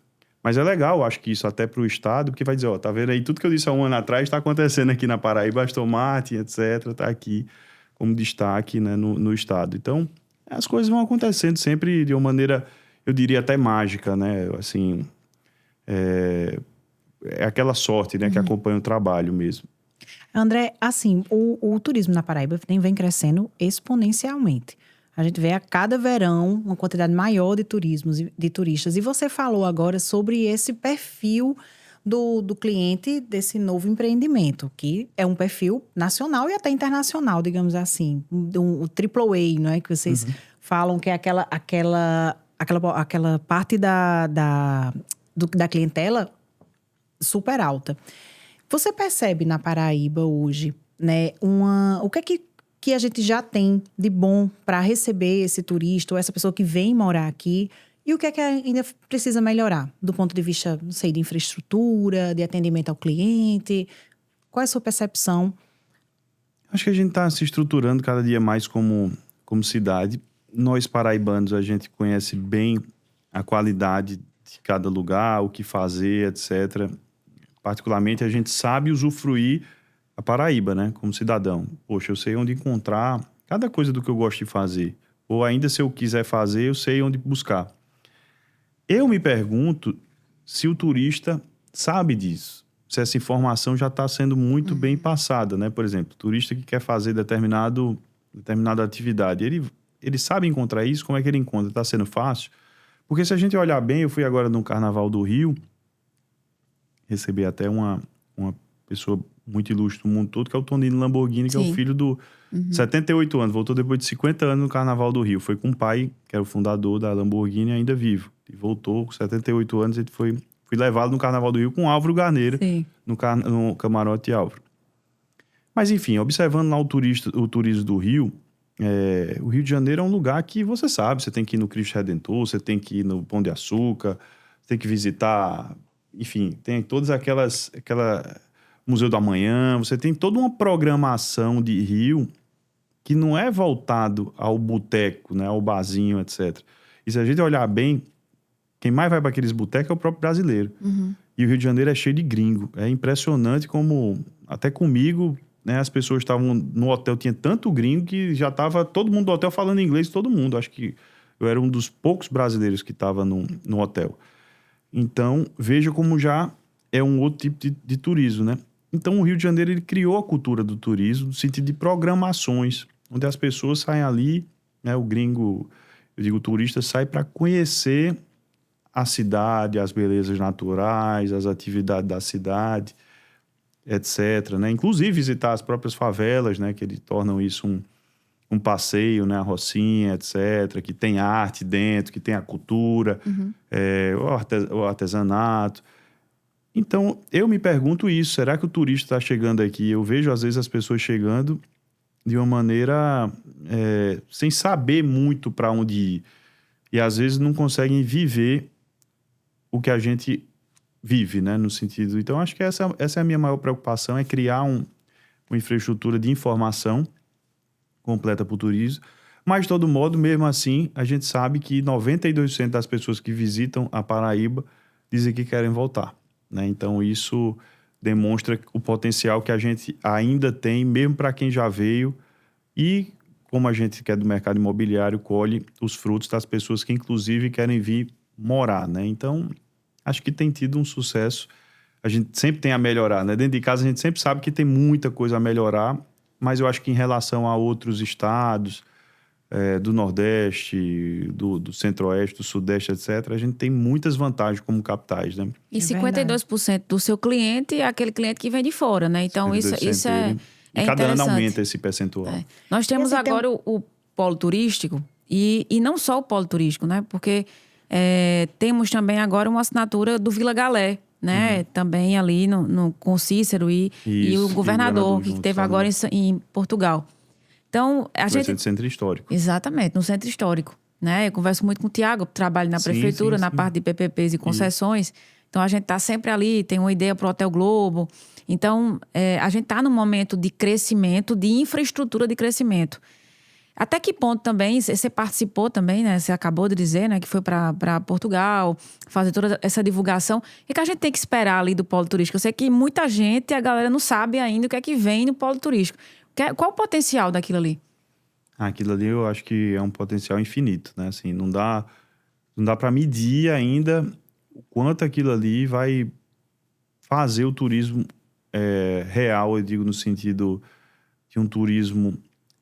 mas é legal, eu acho que isso até para o estado, porque vai dizer, ó, tá vendo aí, tudo que eu disse há um ano atrás está acontecendo aqui na Paraíba, Aston Martin, etc., tá aqui como destaque, né, no estado. Então, as coisas vão acontecendo sempre de uma maneira, eu diria até mágica, né? Assim, é aquela sorte, né, que acompanha o trabalho mesmo. André, assim, o turismo na Paraíba vem crescendo exponencialmente. A gente vê a cada verão uma quantidade maior de turistas. E você falou agora sobre esse perfil do cliente desse novo empreendimento, que é um perfil nacional e até internacional, digamos assim. O AAA, não é? Que vocês falam que é aquela parte da clientela super alta. Você percebe na Paraíba hoje, né, o que a gente já tem de bom para receber esse turista ou essa pessoa que vem morar aqui, e o que é que ainda precisa melhorar do ponto de vista, não sei, de infraestrutura, de atendimento ao cliente? Qual é a sua percepção? Acho que a gente está se estruturando cada dia mais como cidade. Nós, paraibanos, a gente conhece bem a qualidade de cada lugar, o que fazer, etc. Particularmente, a gente sabe usufruir a Paraíba, né? Como cidadão. Poxa, eu sei onde encontrar cada coisa do que eu gosto de fazer. Ou ainda, se eu quiser fazer, eu sei onde buscar. Eu me pergunto se o turista sabe disso. Se essa informação já está sendo muito bem passada, né? Por exemplo, turista que quer fazer determinada atividade. Ele sabe encontrar isso? Como é que ele encontra? Está sendo fácil? Porque se a gente olhar bem, eu fui agora no Carnaval do Rio, recebi até uma pessoa muito ilustre do mundo todo, que é o Tonino Lamborghini, que é o filho do 78 anos. Voltou depois de 50 anos no Carnaval do Rio. Foi com o pai, que era o fundador da Lamborghini, ainda vivo. E voltou com 78 anos, ele foi levado no Carnaval do Rio com Álvaro Garneira, no camarote Álvaro. Mas enfim, observando lá o turismo do Rio, o Rio de Janeiro é um lugar que você sabe, você tem que ir no Cristo Redentor, você tem que ir no Pão de Açúcar, você tem que visitar, enfim, tem todas aquela Museu do Amanhã, você tem toda uma programação de Rio que não é voltado ao boteco, né, ao barzinho, etc. E se a gente olhar bem, quem mais vai para aqueles botecos é o próprio brasileiro. E o Rio de Janeiro é cheio de gringo. É impressionante como, até comigo, né, as pessoas estavam no hotel, tinha tanto gringo que já estava todo mundo do hotel falando inglês, todo mundo. Acho que eu era um dos poucos brasileiros que estava no hotel. Então, veja como já é um outro tipo de turismo, né? Então, o Rio de Janeiro, ele criou a cultura do turismo no sentido de programações, onde as pessoas saem ali, né, o gringo, eu digo, o turista sai para conhecer a cidade, as belezas naturais, as atividades da cidade, etc., né? Inclusive visitar as próprias favelas, né? Que eles tornam isso um passeio, né? A Rocinha, etc., que tem arte dentro, que tem a cultura, o artesanato. Então, eu me pergunto isso, será que o turista está chegando aqui? Eu vejo, às vezes, as pessoas chegando de uma maneira sem saber muito para onde ir. E, às vezes, não conseguem viver o que a gente vive, né? No sentido... Então, acho que essa é a minha maior preocupação, é criar uma infraestrutura de informação completa para o turismo. Mas, de todo modo, mesmo assim, a gente sabe que 92% das pessoas que visitam a Paraíba dizem que querem voltar, né? Então, isso demonstra o potencial que a gente ainda tem, mesmo para quem já veio. E como a gente que é do mercado imobiliário, colhe os frutos das pessoas que inclusive querem vir morar, né? Então, acho que tem tido um sucesso. A gente sempre tem a melhorar, né? Dentro de casa a gente sempre sabe que tem muita coisa a melhorar, mas eu acho que em relação a outros estados, do Nordeste, do Centro-Oeste, do Sudeste, etc., a gente tem muitas vantagens como capitais, né? E 52% do seu cliente é aquele cliente que vem de fora, né? Então, isso é e cada ano interessante. aumenta esse percentual. Nós temos agora o polo turístico e não só o polo turístico, né? Porque temos também agora uma assinatura do Vila Galé, né? Também ali com o Cícero e o governador que teve agora em Portugal. Então, a gente... no centro histórico. Exatamente, no centro histórico, né? Eu converso muito com o Tiago, trabalho na prefeitura, na parte de PPPs e concessões. Então, a gente está sempre ali, tem uma ideia para o Hotel Globo. Então, a gente está num momento de crescimento, de infraestrutura de crescimento. Até que ponto também, você participou também, né? Você acabou de dizer, né? Que foi para Portugal, fazer toda essa divulgação. O que a gente tem que esperar ali do polo turístico? Eu sei que muita gente, a galera não sabe ainda o que é que vem no polo turístico. Qual o potencial daquilo ali? Aquilo ali eu acho que é um potencial infinito, né? Assim, não dá para medir ainda o quanto aquilo ali vai fazer o turismo real, eu digo no sentido de um turismo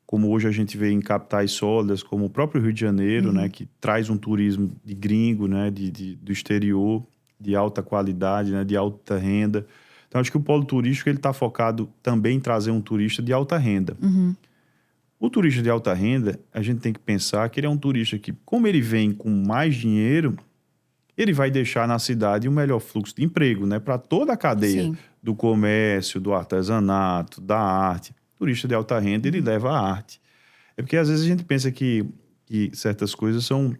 como hoje a gente vê em capitais sólidas, como o próprio Rio de Janeiro, né? Que traz um turismo de gringo, né? Do exterior, de alta qualidade, né? De alta renda. Então, acho que o polo turístico ele está focado também em trazer um turista de alta renda. O turista de alta renda, a gente tem que pensar que ele é um turista que, como ele vem com mais dinheiro, ele vai deixar na cidade um melhor fluxo de emprego, né? Para toda a cadeia do comércio, do artesanato, da arte. O turista de alta renda, ele leva a arte. É porque, às vezes, a gente pensa que certas coisas são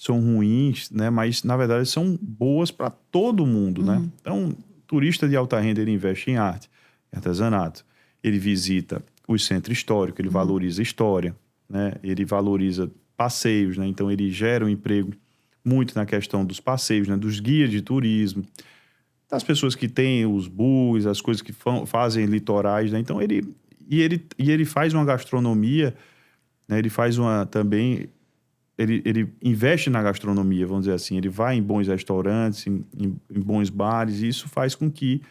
ruins, né? Mas, na verdade, são boas para todo mundo, né? Então... turista de alta renda, ele investe em arte, em artesanato. Ele visita o centro histórico, ele valoriza a história, né? Ele valoriza passeios, né? Então, ele gera um emprego muito na questão dos passeios, né? Dos guias de turismo, das pessoas que têm os bus, as coisas que fazem litorais, né? Então, ele faz uma gastronomia, né? Ele faz também... Ele investe na gastronomia, vamos dizer assim. Ele vai em bons restaurantes, em bons bares, e isso faz com que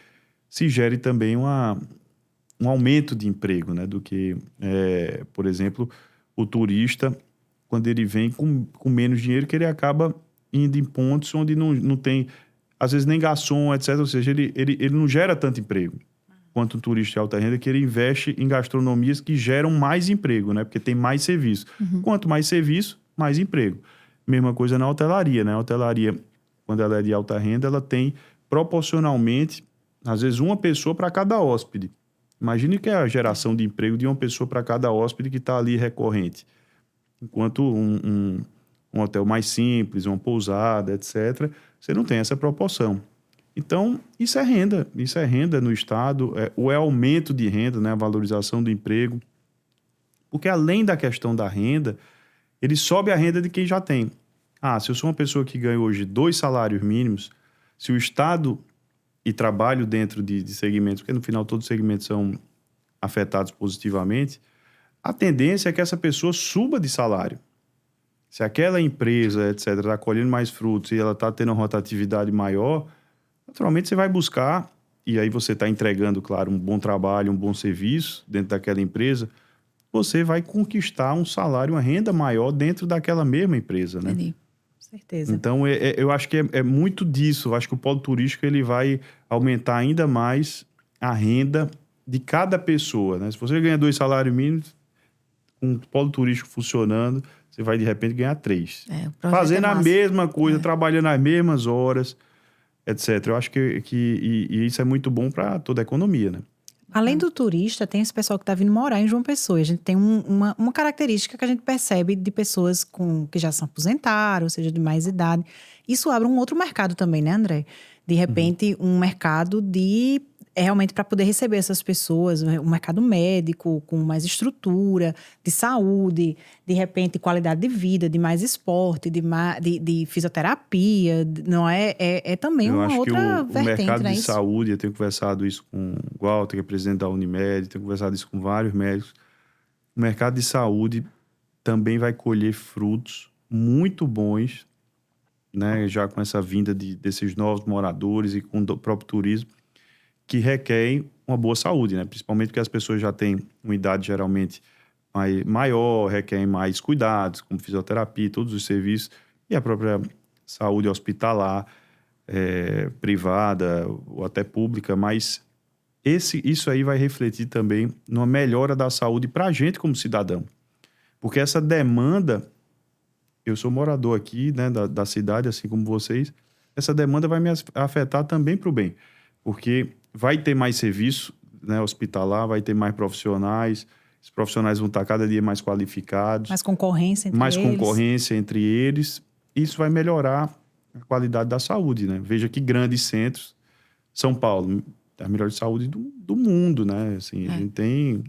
se gere também um aumento de emprego, né? Do que, por exemplo, o turista, quando ele vem com menos dinheiro, que ele acaba indo em pontos onde não tem, às vezes, nem garçom, etc. Ou seja, ele não gera tanto emprego quanto um turista de alta renda, que ele investe em gastronomias que geram mais emprego, né? Porque tem mais serviço. Quanto mais serviço, mais emprego. Mesma coisa na hotelaria, né? A hotelaria, quando ela é de alta renda, ela tem proporcionalmente, às vezes, uma pessoa para cada hóspede. Imagine que é a geração de emprego de uma pessoa para cada hóspede que está ali recorrente. Enquanto um hotel mais simples, uma pousada, etc., você não tem essa proporção. Então, isso é renda. Isso é renda no Estado, ou é aumento de renda, né? A valorização do emprego. Porque além da questão da renda, ele sobe a renda de quem já tem. Se eu sou uma pessoa que ganha hoje 2 salários mínimos, se o Estado e trabalho dentro de segmentos, porque no final todos os segmentos são afetados positivamente, a tendência é que essa pessoa suba de salário. Se aquela empresa, etc., está colhendo mais frutos e ela está tendo uma rotatividade maior, naturalmente você vai buscar, e aí você está entregando, claro, um bom trabalho, um bom serviço dentro daquela empresa, você vai conquistar um salário, uma renda maior dentro daquela mesma empresa, né? Entendi. Com certeza. Então, eu acho que é muito disso. Eu acho que o polo turístico ele vai aumentar ainda mais a renda de cada pessoa, né? Se você ganha 2 salários mínimos, com o polo turístico funcionando, você vai, de repente, ganhar 3. Fazendo a mesma coisa, trabalhando as mesmas horas, etc. Eu acho que isso é muito bom para toda a economia, né? Além do turista, tem esse pessoal que está vindo morar em João Pessoa. A gente tem uma característica que a gente percebe de pessoas que já se aposentaram, ou seja, de mais idade. Isso abre um outro mercado também, né, André? De repente, um mercado de é realmente para poder receber essas pessoas, um mercado médico com mais estrutura, de saúde, de repente qualidade de vida, de mais esporte, de fisioterapia, não é? É também Eu uma acho que outra o vertente, mercado né? de Isso. saúde, eu tenho conversado isso com o Walter, que é presidente da Unimed, tenho conversado isso com vários médicos. O mercado de saúde também vai colher frutos muito bons, né? Já com essa vinda desses novos moradores e com o próprio turismo, que requerem uma boa saúde, né? Principalmente porque as pessoas já têm uma idade geralmente maior, requerem mais cuidados, como fisioterapia, todos os serviços, e a própria saúde hospitalar, privada ou até pública, mas isso aí vai refletir também numa melhora da saúde para a gente como cidadão. Porque essa demanda, eu sou morador aqui, né, da cidade, assim como vocês, essa demanda vai me afetar também para o bem. Porque vai ter mais serviço, né, hospitalar, vai ter mais profissionais, os profissionais vão estar cada dia mais qualificados. Mais concorrência entre mais eles. concorrência entre eles. Isso vai melhorar a qualidade da saúde, né? Veja que grandes centros, São Paulo, a melhor saúde do mundo, né? Assim, a gente tem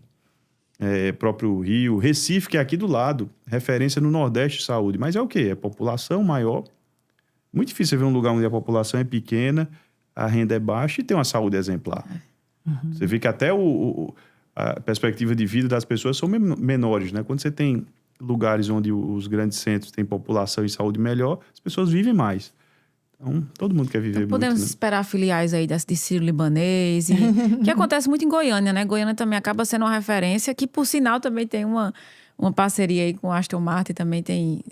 próprio Rio, Recife, que é aqui do lado, referência no Nordeste de saúde. Mas é o quê? É população maior. Muito difícil ver um lugar onde a população é pequena, a renda é baixa e tem uma saúde exemplar. Você vê que até a perspectiva de vida das pessoas são menores, né? Quando você tem lugares onde os grandes centros têm população e saúde melhor, as pessoas vivem mais. Então, todo mundo quer viver muito, Podemos né? esperar filiais aí de Sírio-Libanês, que acontece muito em Goiânia, né? Goiânia também acaba sendo uma referência, que por sinal também tem uma parceria aí com a Aston Martin, também tem,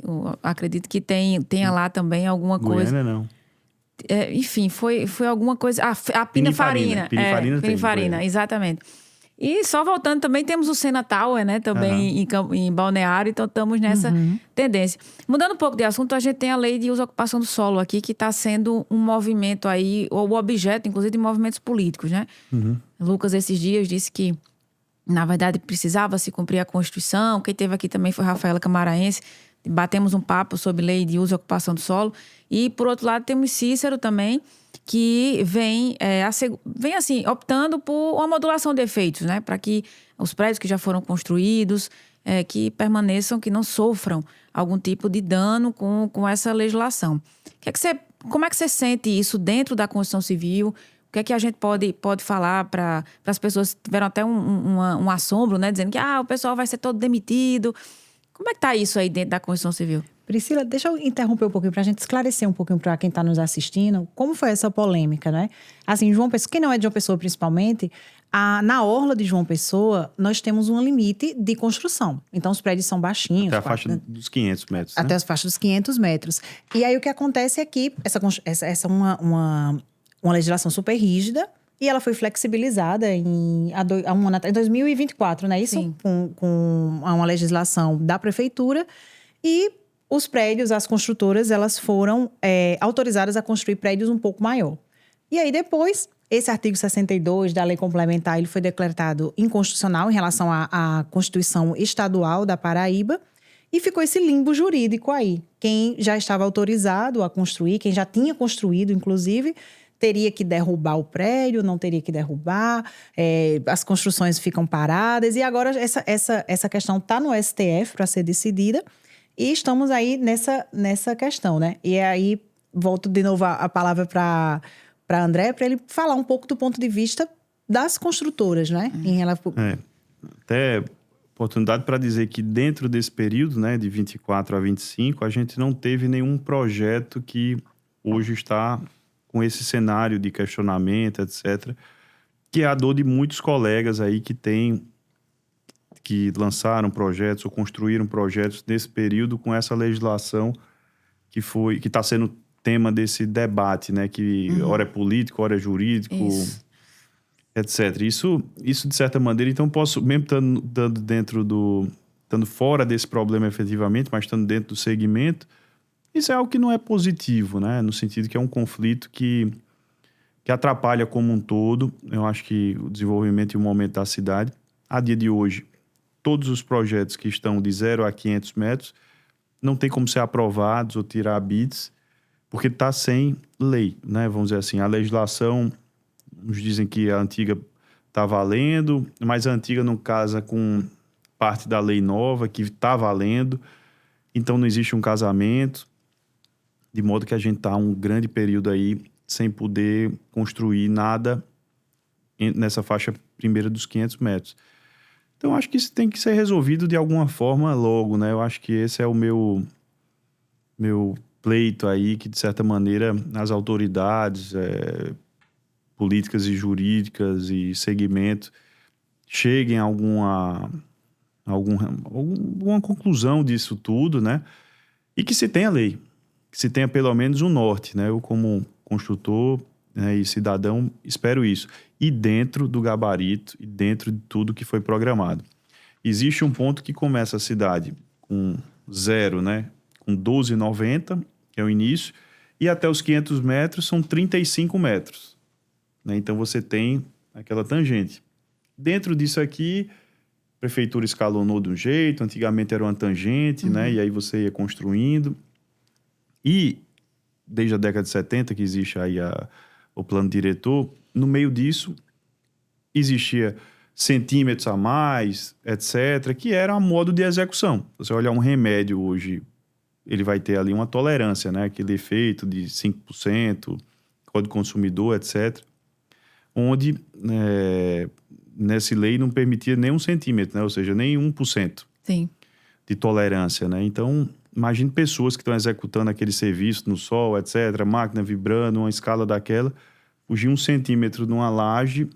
acredito que tenha lá também alguma coisa. Goiânia, não. Enfim, foi alguma coisa. A Pininfarina. Pininfarina tem, Pininfarina, Goiânia. exatamente. E só voltando também, temos o Sena Tower, né? Também em Balneário, então estamos nessa tendência. Mudando um pouco de assunto, a gente tem a lei de uso e ocupação do solo aqui, que está sendo um movimento aí, ou o objeto, inclusive, de movimentos políticos, né? Lucas, esses dias, disse que, na verdade, precisava se cumprir a Constituição. Quem teve aqui também foi Rafaela Camaraense. Batemos um papo sobre lei de uso e ocupação do solo. E, por outro lado, temos Cícero também, que vem assim, optando por uma modulação de efeitos, né? Para que os prédios que já foram construídos, que permaneçam, que não sofram algum tipo de dano com essa legislação. Como é que você sente isso dentro da Constituição Civil? O que é que a gente pode falar para as pessoas que tiveram até um assombro, né? Dizendo que o pessoal vai ser todo demitido. Como é que está isso aí dentro da Constituição Civil? Priscila, deixa eu interromper um pouquinho para a gente esclarecer um pouquinho para quem está nos assistindo como foi essa polêmica, né? Assim, João Pessoa, quem não é de João Pessoa principalmente, na orla de João Pessoa, nós temos um limite de construção. Então, os prédios são baixinhos. Até a faixa dos 500 metros, Até né? as faixas dos 500 metros. E aí, o que acontece é que essa é uma legislação super rígida e ela foi flexibilizada em 2024, não é isso? Sim. Com uma legislação da prefeitura e os prédios, as construtoras, elas foram autorizadas a construir prédios um pouco maior. E aí, depois, esse artigo 62 da lei complementar, ele foi declarado inconstitucional em relação à Constituição Estadual da Paraíba e ficou esse limbo jurídico aí. Quem já estava autorizado a construir, quem já tinha construído, inclusive, teria que derrubar o prédio, não teria que derrubar, as construções ficam paradas. E agora essa questão está no STF para ser decidida. E estamos aí nessa questão, né? E aí, volto de novo a palavra para André, para ele falar um pouco do ponto de vista das construtoras, né? Em relação... Até oportunidade para dizer que dentro desse período, né, de 24 a 25, a gente não teve nenhum projeto que hoje está com esse cenário de questionamento, etc., que é a dor de muitos colegas aí que lançaram projetos ou construíram projetos nesse período com essa legislação que está sendo tema desse debate, né? Que ora é político, ora é jurídico, etc. Isso, de certa maneira, então posso, mesmo estando fora desse problema efetivamente, mas estando dentro do segmento, isso é algo que não é positivo, né? No sentido que é um conflito que atrapalha como um todo, eu acho que o desenvolvimento e o momento da cidade. A dia de hoje, todos os projetos que estão de 0 a 500 metros não tem como ser aprovados ou tirar bids, porque está sem lei, né? Vamos dizer assim, a legislação uns dizem que a antiga está valendo, mas a antiga não casa com parte da lei nova que está valendo, então não existe um casamento, de modo que a gente está um grande período aí sem poder construir nada nessa faixa primeira dos 500 metros. Então, acho que isso tem que ser resolvido de alguma forma logo, né? Eu acho que esse é o meu pleito aí, que de certa maneira as autoridades políticas e jurídicas e segmentos cheguem a alguma conclusão disso tudo, né? E que se tenha lei, que se tenha pelo menos um norte, né? Eu, como construtor, né, e cidadão, espero isso. E dentro do gabarito, e dentro de tudo que foi programado. Existe um ponto que começa a cidade com 0, né? Com 12,90, que é o início, e até os 500 metros são 35 metros. Né? Então, você tem aquela tangente. Dentro disso aqui, a prefeitura escalonou de um jeito, antigamente era uma tangente, né? E aí você ia construindo. E, desde a década de 70, que existe aí o plano diretor, no meio disso, existia centímetros a mais, etc., que era a modo de execução. Você olhar um remédio hoje, ele vai ter ali uma tolerância, né? Aquele efeito de 5%, Código Consumidor, etc., onde nessa lei não permitia nem 1 centímetro, né? Ou seja, nem 1% Sim. de tolerância, né? Então, imagine pessoas que estão executando aquele serviço no sol, etc., máquina vibrando, uma escala daquela, fugir 1 centímetro numa laje,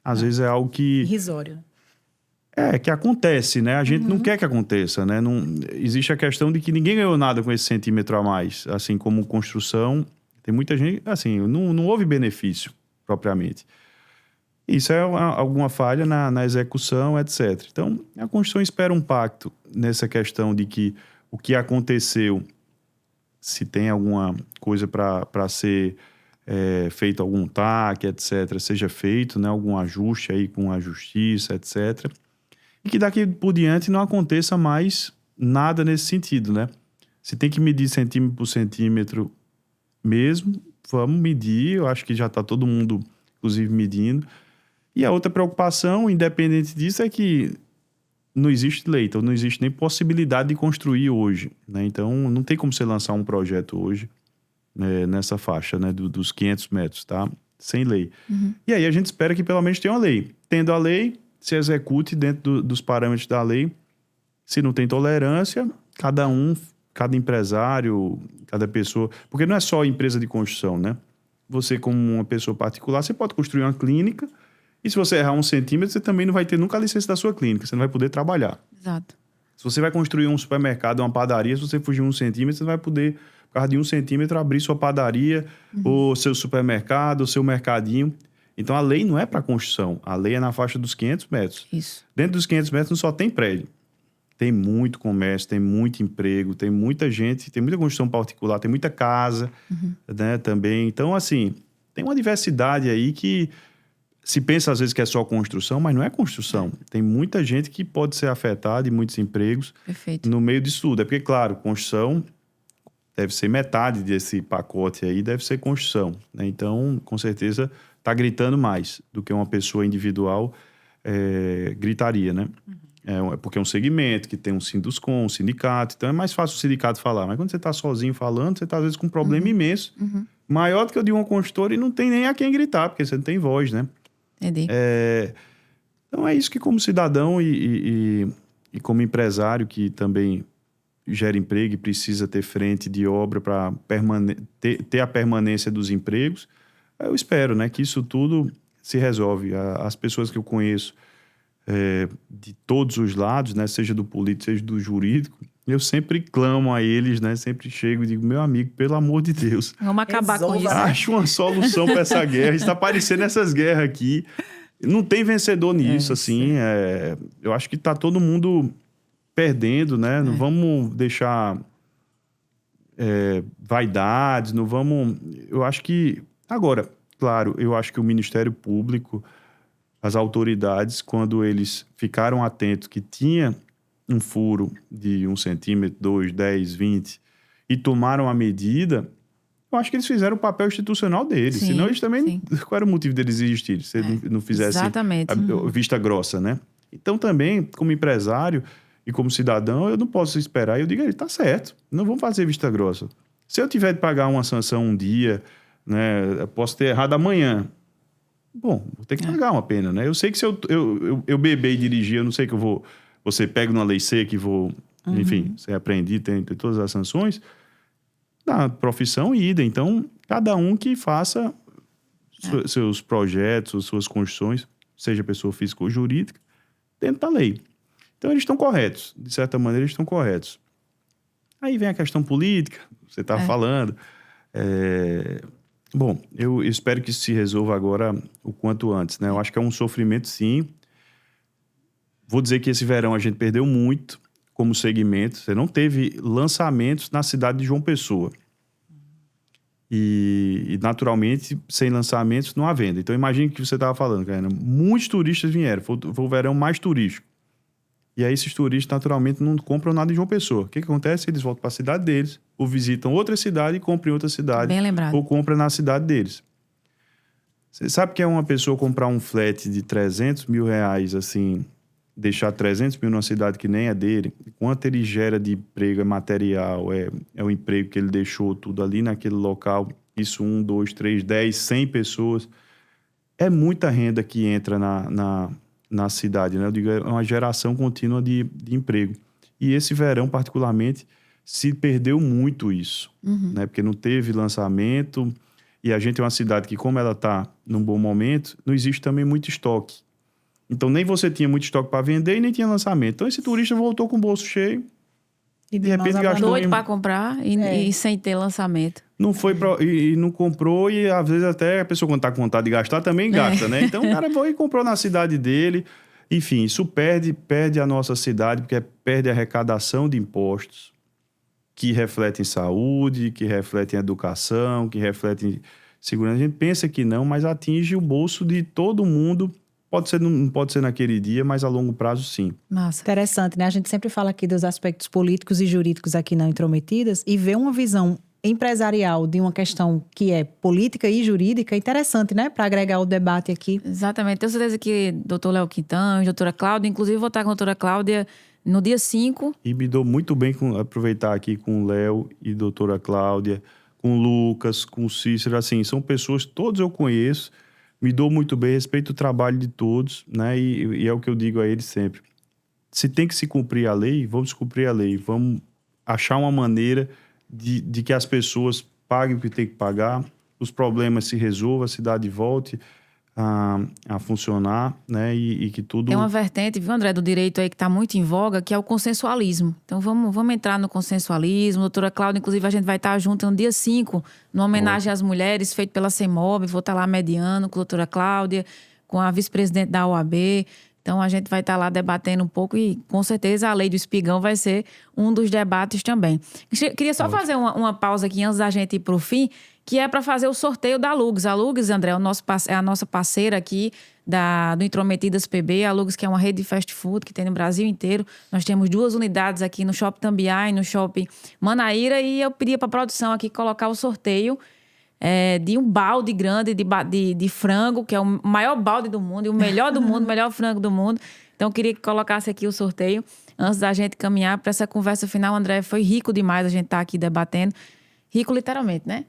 às vezes é algo que... Irrisório. que acontece, né? A gente não quer que aconteça, né? Não, existe a questão de que ninguém ganhou nada com esse centímetro a mais. Assim como construção, tem muita gente... Assim, não houve benefício, propriamente. Isso é alguma falha na execução, etc. Então, a Constituição espera um pacto nessa questão de que o que aconteceu, se tem alguma coisa para ser feito, algum TAC, etc., seja feito, né? Algum ajuste aí com a justiça, etc., e que daqui por diante não aconteça mais nada nesse sentido, né? Se tem que medir centímetro por centímetro mesmo, vamos medir. Eu acho que já está todo mundo, inclusive, medindo. E a outra preocupação, independente disso, é que não existe lei, então não existe nem possibilidade de construir hoje, né? Então, não tem como você lançar um projeto hoje nessa faixa, né? Dos 500 metros, tá? Sem lei. E aí a gente espera que pelo menos tenha uma lei. Tendo a lei, se execute dentro dos parâmetros da lei. Se não tem tolerância, cada empresário, cada pessoa... Porque não é só empresa de construção, né? Você, como uma pessoa particular, você pode construir uma clínica e se você errar 1 centímetro, você também não vai ter nunca a licença da sua clínica. Você não vai poder trabalhar. Exato. Se você vai construir um supermercado, uma padaria, se você fugir 1 centímetro, você vai poder, por causa de 1 centímetro, abrir sua padaria, ou seu supermercado, ou seu mercadinho. Então, a lei não é para construção. A lei é na faixa dos 500 metros. Isso. Dentro dos 500 metros não só tem prédio. Tem muito comércio, tem muito emprego, tem muita gente, tem muita construção particular, tem muita casa, né, também. Então, assim, tem uma diversidade aí que se pensa às vezes que é só construção, mas não é construção. Tem muita gente que pode ser afetada e muitos empregos Perfeito. no meio disso tudo. É porque, claro, construção deve ser metade desse pacote aí, deve ser construção, né? Então, com certeza, está gritando mais do que uma pessoa individual gritaria, né? Porque é um segmento que tem um Sinduscom, um sindicato, então é mais fácil o sindicato falar. Mas quando você está sozinho falando, você está, às vezes, com um problema imenso, maior do que o de uma construtora, e não tem nem a quem gritar, porque você não tem voz, né? Entendi. Então é isso que, como cidadão e como empresário que também gera emprego e precisa ter frente de obra para ter a permanência dos empregos, eu espero, né, que isso tudo se resolve. As pessoas que eu conheço de todos os lados, né, seja do político, seja do jurídico, eu sempre clamo a eles, né, sempre chego e digo, meu amigo, pelo amor de Deus, Vamos acabar com Resolva. isso. acho uma solução para essa guerra. Está parecendo essas guerras aqui. Não tem vencedor nisso, assim. Eu acho que está todo mundo perdendo, né? Não vamos deixar vaidades, não vamos... Eu acho que... Agora, claro, eu acho que o Ministério Público, as autoridades, quando eles ficaram atentos que tinha um furo de 1 centímetro, 2, 10, 20, e tomaram a medida, Eu acho que eles fizeram o papel institucional deles. Sim, Senão eles também... sim. Qual era o motivo deles existirem? Se eles não fizessem Exatamente. a vista grossa, né? Então também, como empresário e como cidadão, eu não posso esperar. Eu digo, ele tá certo. Não vamos fazer vista grossa. Se eu tiver de pagar uma sanção um dia, né? Eu posso ter errado amanhã. Bom, vou ter que pagar uma pena, né? Eu sei que se eu beber e dirigir, eu não sei que eu vou... Você pega numa lei seca e vou... Enfim, ser apreendido, tem todas as sanções. Na profissão, idem. Então, cada um que faça seus projetos, suas construções, seja pessoa física ou jurídica, dentro da lei. Então, eles estão corretos. De certa maneira, eles estão corretos. Aí vem a questão política, você estava falando. Bom, eu espero que isso se resolva agora o quanto antes, né? Eu acho que é um sofrimento, sim. Vou dizer que esse verão a gente perdeu muito como segmento. Você não teve lançamentos na cidade de João Pessoa. E naturalmente, sem lançamentos, não há venda. Então, imagine o que você estava falando, cara. Muitos turistas vieram. Foi o verão mais turístico. E aí, esses turistas, naturalmente, não compram nada em João Pessoa. O que acontece? Eles voltam para a cidade deles, ou visitam outra cidade e compram em outra cidade. Bem lembrado. Ou compram na cidade deles. Você sabe que é uma pessoa comprar um flat de 300 mil reais, assim, deixar 300 mil numa cidade que nem é dele, quanto ele gera de emprego, é material, é o emprego que ele deixou tudo ali naquele local, isso 1, 2, 3, 10, 100 pessoas. É muita renda que entra na cidade, né? Eu digo, é uma geração contínua de emprego. E esse verão, particularmente, se perdeu muito isso, né? Porque não teve lançamento e a gente é uma cidade que, como ela está num bom momento, não existe também muito estoque. Então, nem você tinha muito estoque para vender e nem tinha lançamento. Então, esse turista voltou com o bolso cheio e, de repente, gastou... Doido para comprar e sem ter lançamento. Não foi e não comprou e, às vezes, até a pessoa, quando está com vontade de gastar, também gasta, né? Então, o cara foi e comprou na cidade dele. Enfim, isso perde a nossa cidade, porque perde a arrecadação de impostos que refletem em saúde, que refletem em educação, que refletem em segurança. A gente pensa que não, mas atinge o bolso de todo mundo. Não pode ser naquele dia, mas a longo prazo, sim. Massa. Interessante, né? A gente sempre fala aqui dos aspectos políticos e jurídicos aqui não intrometidas e ver uma visão empresarial de uma questão que é política e jurídica, interessante, né? Para agregar o debate aqui. Exatamente. Tenho certeza que doutor Léo Quintão, doutora Cláudia, inclusive vou estar com a doutora Cláudia no dia 5. E me dou muito bem aproveitar aqui com o Léo e doutora Cláudia, com o Lucas, com o Cícero, assim, são pessoas, todos eu conheço, me dou muito bem, respeito o trabalho de todos, né? E é o que eu digo a eles sempre. Se tem que se cumprir a lei, vamos cumprir a lei. Vamos achar uma maneira de que as pessoas paguem o que tem que pagar, os problemas se resolvam, a cidade volte a funcionar, né? E que tudo... Tem uma vertente, viu, André, do direito aí que está muito em voga, que é o consensualismo. Então, vamos entrar no consensualismo. Doutora Cláudia, inclusive, a gente vai estar junto no dia 5, numa homenagem às mulheres, feito pela CEMOB. Vou estar lá mediando com a doutora Cláudia, com a vice-presidente da OAB. Então, a gente vai estar lá debatendo um pouco e, com certeza, a lei do espigão vai ser um dos debates também. Queria só fazer uma pausa aqui antes da gente ir para o fim, que é para fazer o sorteio da Lugs. A Lugs, André, é a nossa parceira aqui do Intrometidas PB. A Lugs, que é uma rede de fast food que tem no Brasil inteiro. Nós temos 2 unidades aqui no Shopping Tambiá e no Shopping Manaíra. E eu pedi para a produção aqui colocar o sorteio de um balde grande de frango, que é o maior balde do mundo e o melhor do mundo, o melhor frango do mundo. Então, eu queria que colocasse aqui o sorteio antes da gente caminhar para essa conversa final. André, foi rico demais a gente estar aqui debatendo. Rico literalmente, né?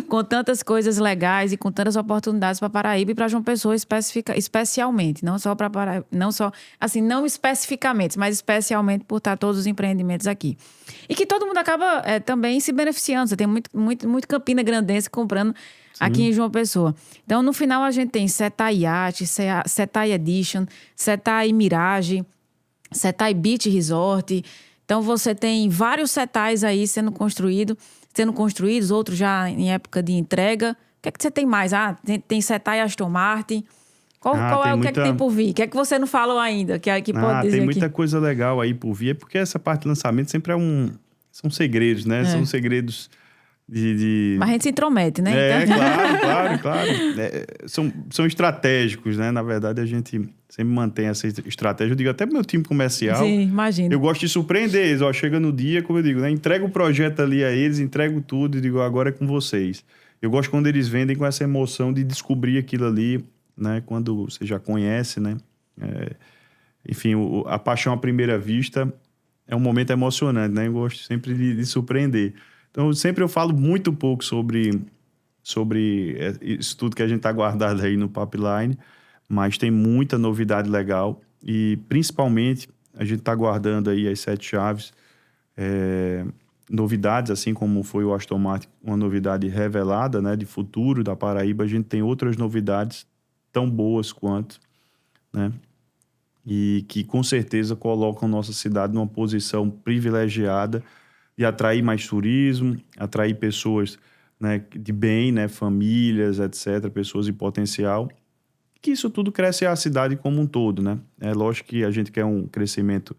com tantas coisas legais e com tantas oportunidades para Paraíba e para João Pessoa especialmente. Não só para Paraíba, não especificamente, mas especialmente por estar todos os empreendimentos aqui. E que todo mundo acaba também se beneficiando. Você tem muito Campina Grandense comprando aqui em João Pessoa. Então, no final, a gente tem Setai Yacht, Setai Edition, Setai Mirage, Setai Beach Resort. Então, você tem vários setais aí sendo construídos, outros já em época de entrega. O que é que você tem mais? Tem Setai Aston Martin. Qual é o que é que tem por vir? O que é que você não falou ainda? Que pode dizer tem muita aqui? coisa legal aí por vir. É porque essa parte de lançamento sempre são segredos, né? São segredos Mas a gente se intromete, né? Então... Claro. São estratégicos, né? Na verdade, a gente sempre mantém essa estratégia. Eu digo até pro meu time comercial. Sim, imagino. Eu gosto de surpreender eles. Ó, chega no dia, como eu digo, né? Entrego o projeto ali a eles, entrego tudo e digo, agora é com vocês. Eu gosto quando eles vendem com essa emoção de descobrir aquilo ali, né? Quando você já conhece, né? Enfim, a paixão à primeira vista é um momento emocionante, né? Eu gosto sempre de surpreender. Então, sempre eu falo muito pouco sobre isso tudo que a gente está guardado aí no pipeline, mas tem muita novidade legal e, principalmente, a gente está guardando aí as 7 chaves, novidades, assim como foi o Aston Martin, uma novidade revelada, né, de futuro da Paraíba, a gente tem outras novidades tão boas quanto, né? E que, com certeza, colocam nossa cidade numa posição privilegiada de atrair mais turismo, atrair pessoas, né, de bem, né, famílias, etc., pessoas em potencial, que isso tudo cresce a cidade como um todo, né? É lógico que a gente quer um crescimento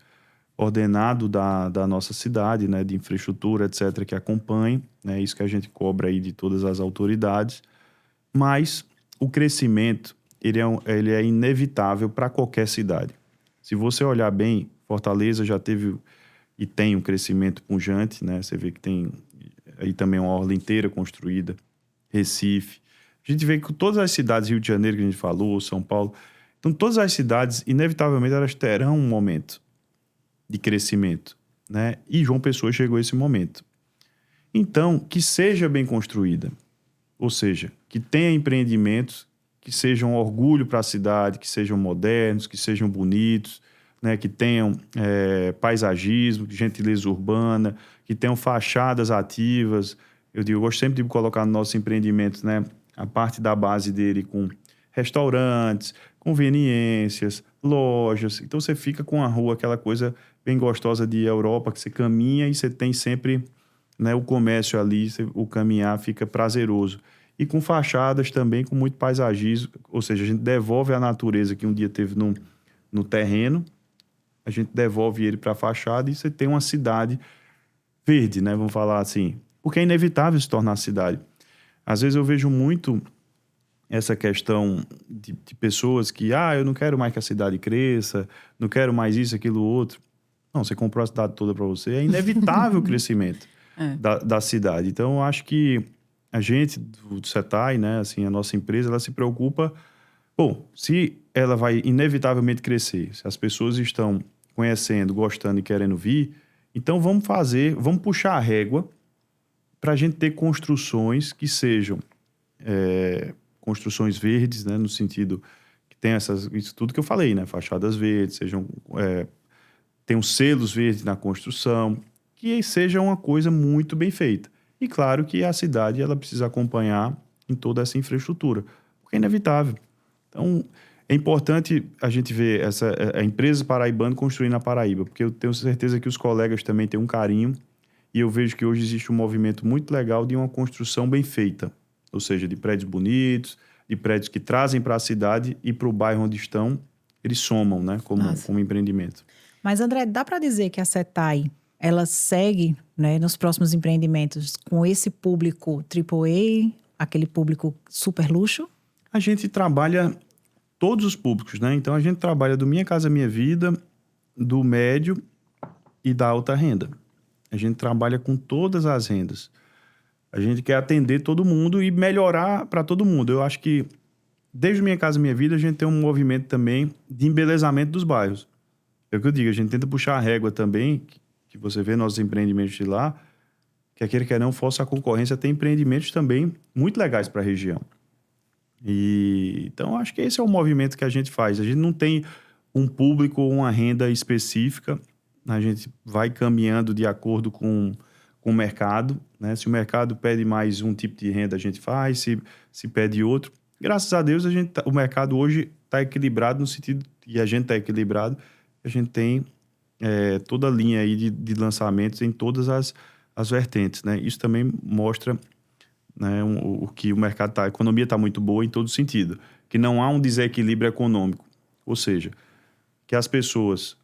ordenado da nossa cidade, né, de infraestrutura, etc., que acompanhe, né, isso que a gente cobra aí de todas as autoridades, mas o crescimento, ele é inevitável para qualquer cidade. Se você olhar bem, Fortaleza já teve e tem um crescimento pujante, né? Você vê que tem aí também uma orla inteira construída, Recife. A gente vê que todas as cidades, Rio de Janeiro, que a gente falou, São Paulo, então todas as cidades, inevitavelmente, elas terão um momento de crescimento, né? E João Pessoa chegou a esse momento. Então, que seja bem construída, ou seja, que tenha empreendimentos que sejam um orgulho para a cidade, que sejam modernos, que sejam bonitos, né, que tenham paisagismo, gentileza urbana, que tenham fachadas ativas. Eu gosto sempre de colocar nos nossos empreendimentos, né, a parte da base dele com restaurantes, conveniências, lojas. Então você fica com a rua, aquela coisa bem gostosa de Europa, que você caminha e você tem sempre, né, o comércio ali, o caminhar fica prazeroso. E com fachadas também, com muito paisagismo, ou seja, a gente devolve a natureza que um dia teve no terreno, a gente devolve ele para a fachada e você tem uma cidade verde, né? Vamos falar assim. Porque é inevitável se tornar cidade. Às vezes eu vejo muito essa questão de pessoas que, eu não quero mais que a cidade cresça, não quero mais isso, aquilo, outro. Não, você comprou a cidade toda para você. É inevitável o crescimento da cidade. Então, eu acho que a gente, do Setai, né? Assim, a nossa empresa, ela se preocupa... Bom, se ela vai inevitavelmente crescer, se as pessoas estão conhecendo, gostando e querendo vir, então vamos puxar a régua para a gente ter construções que sejam construções verdes, né, no sentido que tem isso tudo que eu falei, né, fachadas verdes, tenham selos verdes na construção, que seja uma coisa muito bem feita. E claro que a cidade ela precisa acompanhar em toda essa infraestrutura, porque é inevitável. Então, é importante a gente ver a empresa paraibana construindo na Paraíba, porque eu tenho certeza que os colegas também têm um carinho e eu vejo que hoje existe um movimento muito legal de uma construção bem feita, ou seja, de prédios bonitos, de prédios que trazem para a cidade e para o bairro onde estão, eles somam, né, como empreendimento. Mas, André, dá para dizer que a Setai, ela segue, né, nos próximos empreendimentos com esse público AAA, aquele público super luxo? A gente trabalha todos os públicos, né? Então, a gente trabalha do Minha Casa Minha Vida, do médio e da alta renda. A gente trabalha com todas as rendas. A gente quer atender todo mundo e melhorar para todo mundo. Eu acho que, desde Minha Casa Minha Vida, a gente tem um movimento também de embelezamento dos bairros. É o que eu digo, a gente tenta puxar a régua também, que você vê nossos empreendimentos de lá, que aquele que não fosse a concorrência, tem empreendimentos também muito legais para a região. Então, acho que esse é o movimento que a gente faz. A gente não tem um público ou uma renda específica. A gente vai caminhando de acordo com o mercado, né? Se o mercado pede mais um tipo de renda, a gente faz. Se pede outro. Graças a Deus, o mercado hoje está equilibrado no sentido... E a gente está equilibrado. A gente tem toda a linha aí de lançamentos em todas as vertentes, né? Isso também mostra... né, o que o mercado a economia está muito boa em todo sentido, que não há um desequilíbrio econômico, ou seja, que as pessoas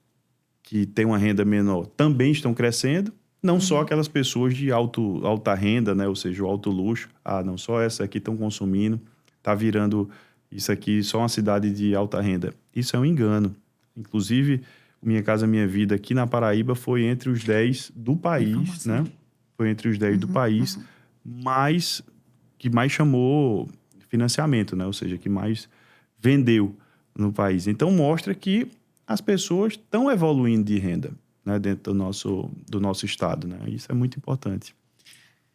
que têm uma renda menor também estão crescendo Não só aquelas pessoas de alta renda, né? Ou seja, o alto luxo. Ah, não, só essa aqui estão consumindo, tá virando isso aqui só uma cidade de alta renda. Isso é um engano. Inclusive, Minha Casa Minha Vida aqui na Paraíba foi entre os 10 do país, né? Foi entre os 10 do país, mas que mais chamou financiamento, né? Ou seja, que mais vendeu no país. Então, mostra que as pessoas estão evoluindo de renda, né? Dentro do nosso estado, né? Isso é muito importante.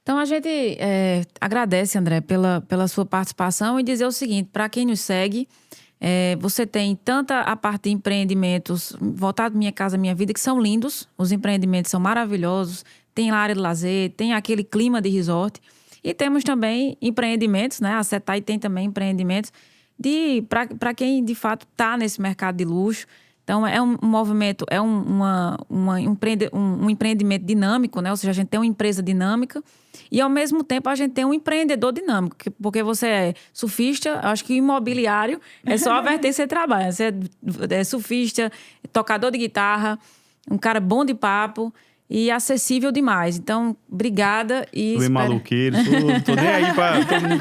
Então, a gente agradece, André, pela sua participação e dizer o seguinte, para quem nos segue, você tem tanta a parte de empreendimentos voltados Minha Casa Minha Vida, que são lindos, os empreendimentos são maravilhosos, tem a área de lazer, tem aquele clima de resort, e temos também empreendimentos, né? A Setai tem também empreendimentos para quem, de fato, está nesse mercado de luxo. Então, é um movimento, é um empreendimento dinâmico, né? Ou seja, a gente tem uma empresa dinâmica e, ao mesmo tempo, a gente tem um empreendedor dinâmico. Porque você é surfista, acho que o imobiliário é só a vertente que você trabalha. Você é surfista, tocador de guitarra, um cara bom de papo e acessível demais. Então, obrigada e Sou maluqueiro, tô nem aí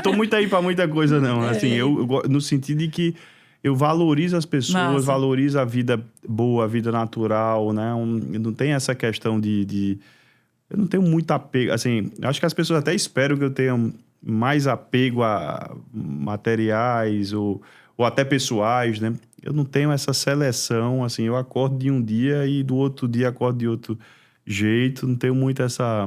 tô muito aí pra muita coisa, não. Assim, eu no sentido de que eu valorizo as pessoas, valorizo a vida boa, a vida natural, né? Não tem essa questão de... Eu não tenho muito apego, assim... Acho que as pessoas até esperam que eu tenha mais apego a materiais ou até pessoais, né? Eu não tenho essa seleção, assim... Eu acordo de um dia e do outro dia acordo de outro jeito. Não tenho muito essa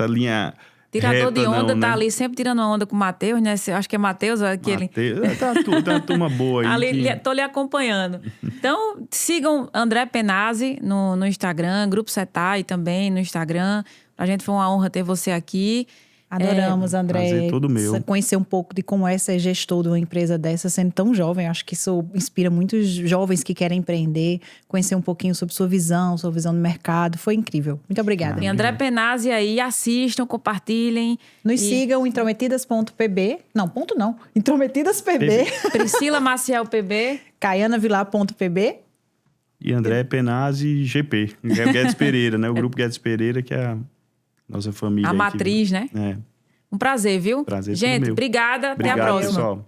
linha... Tirador de onda, não, tá né? ali sempre tirando uma onda com o Matheus, né? Acho que é Matheus, aquele... Tá uma turma boa aí. Ali, tô lhe acompanhando. Então, sigam André Penazzi no Instagram, Grupo Setai também no Instagram. Pra gente foi uma honra ter você aqui. Adoramos, André. Prazer todo meu. Conhecer um pouco de como é ser gestor de uma empresa dessa, sendo tão jovem. Acho que isso inspira muitos jovens que querem empreender. Conhecer um pouquinho sobre sua visão do mercado. Foi incrível. Muito obrigada. E André Penazzi aí, assistam, compartilhem. Nos sigam, intrometidas.pb. Não, ponto não. Intrometidas.pb. Priscila Maciel PB. caianavilar.pb. E André Penazzi GP. Guedes Pereira, né? O grupo Guedes Pereira, que é a nossa família. A matriz, né? É. Um prazer, viu? Prazer todo Gente, meu. obrigada. Até a Obrigado, próxima. pessoal.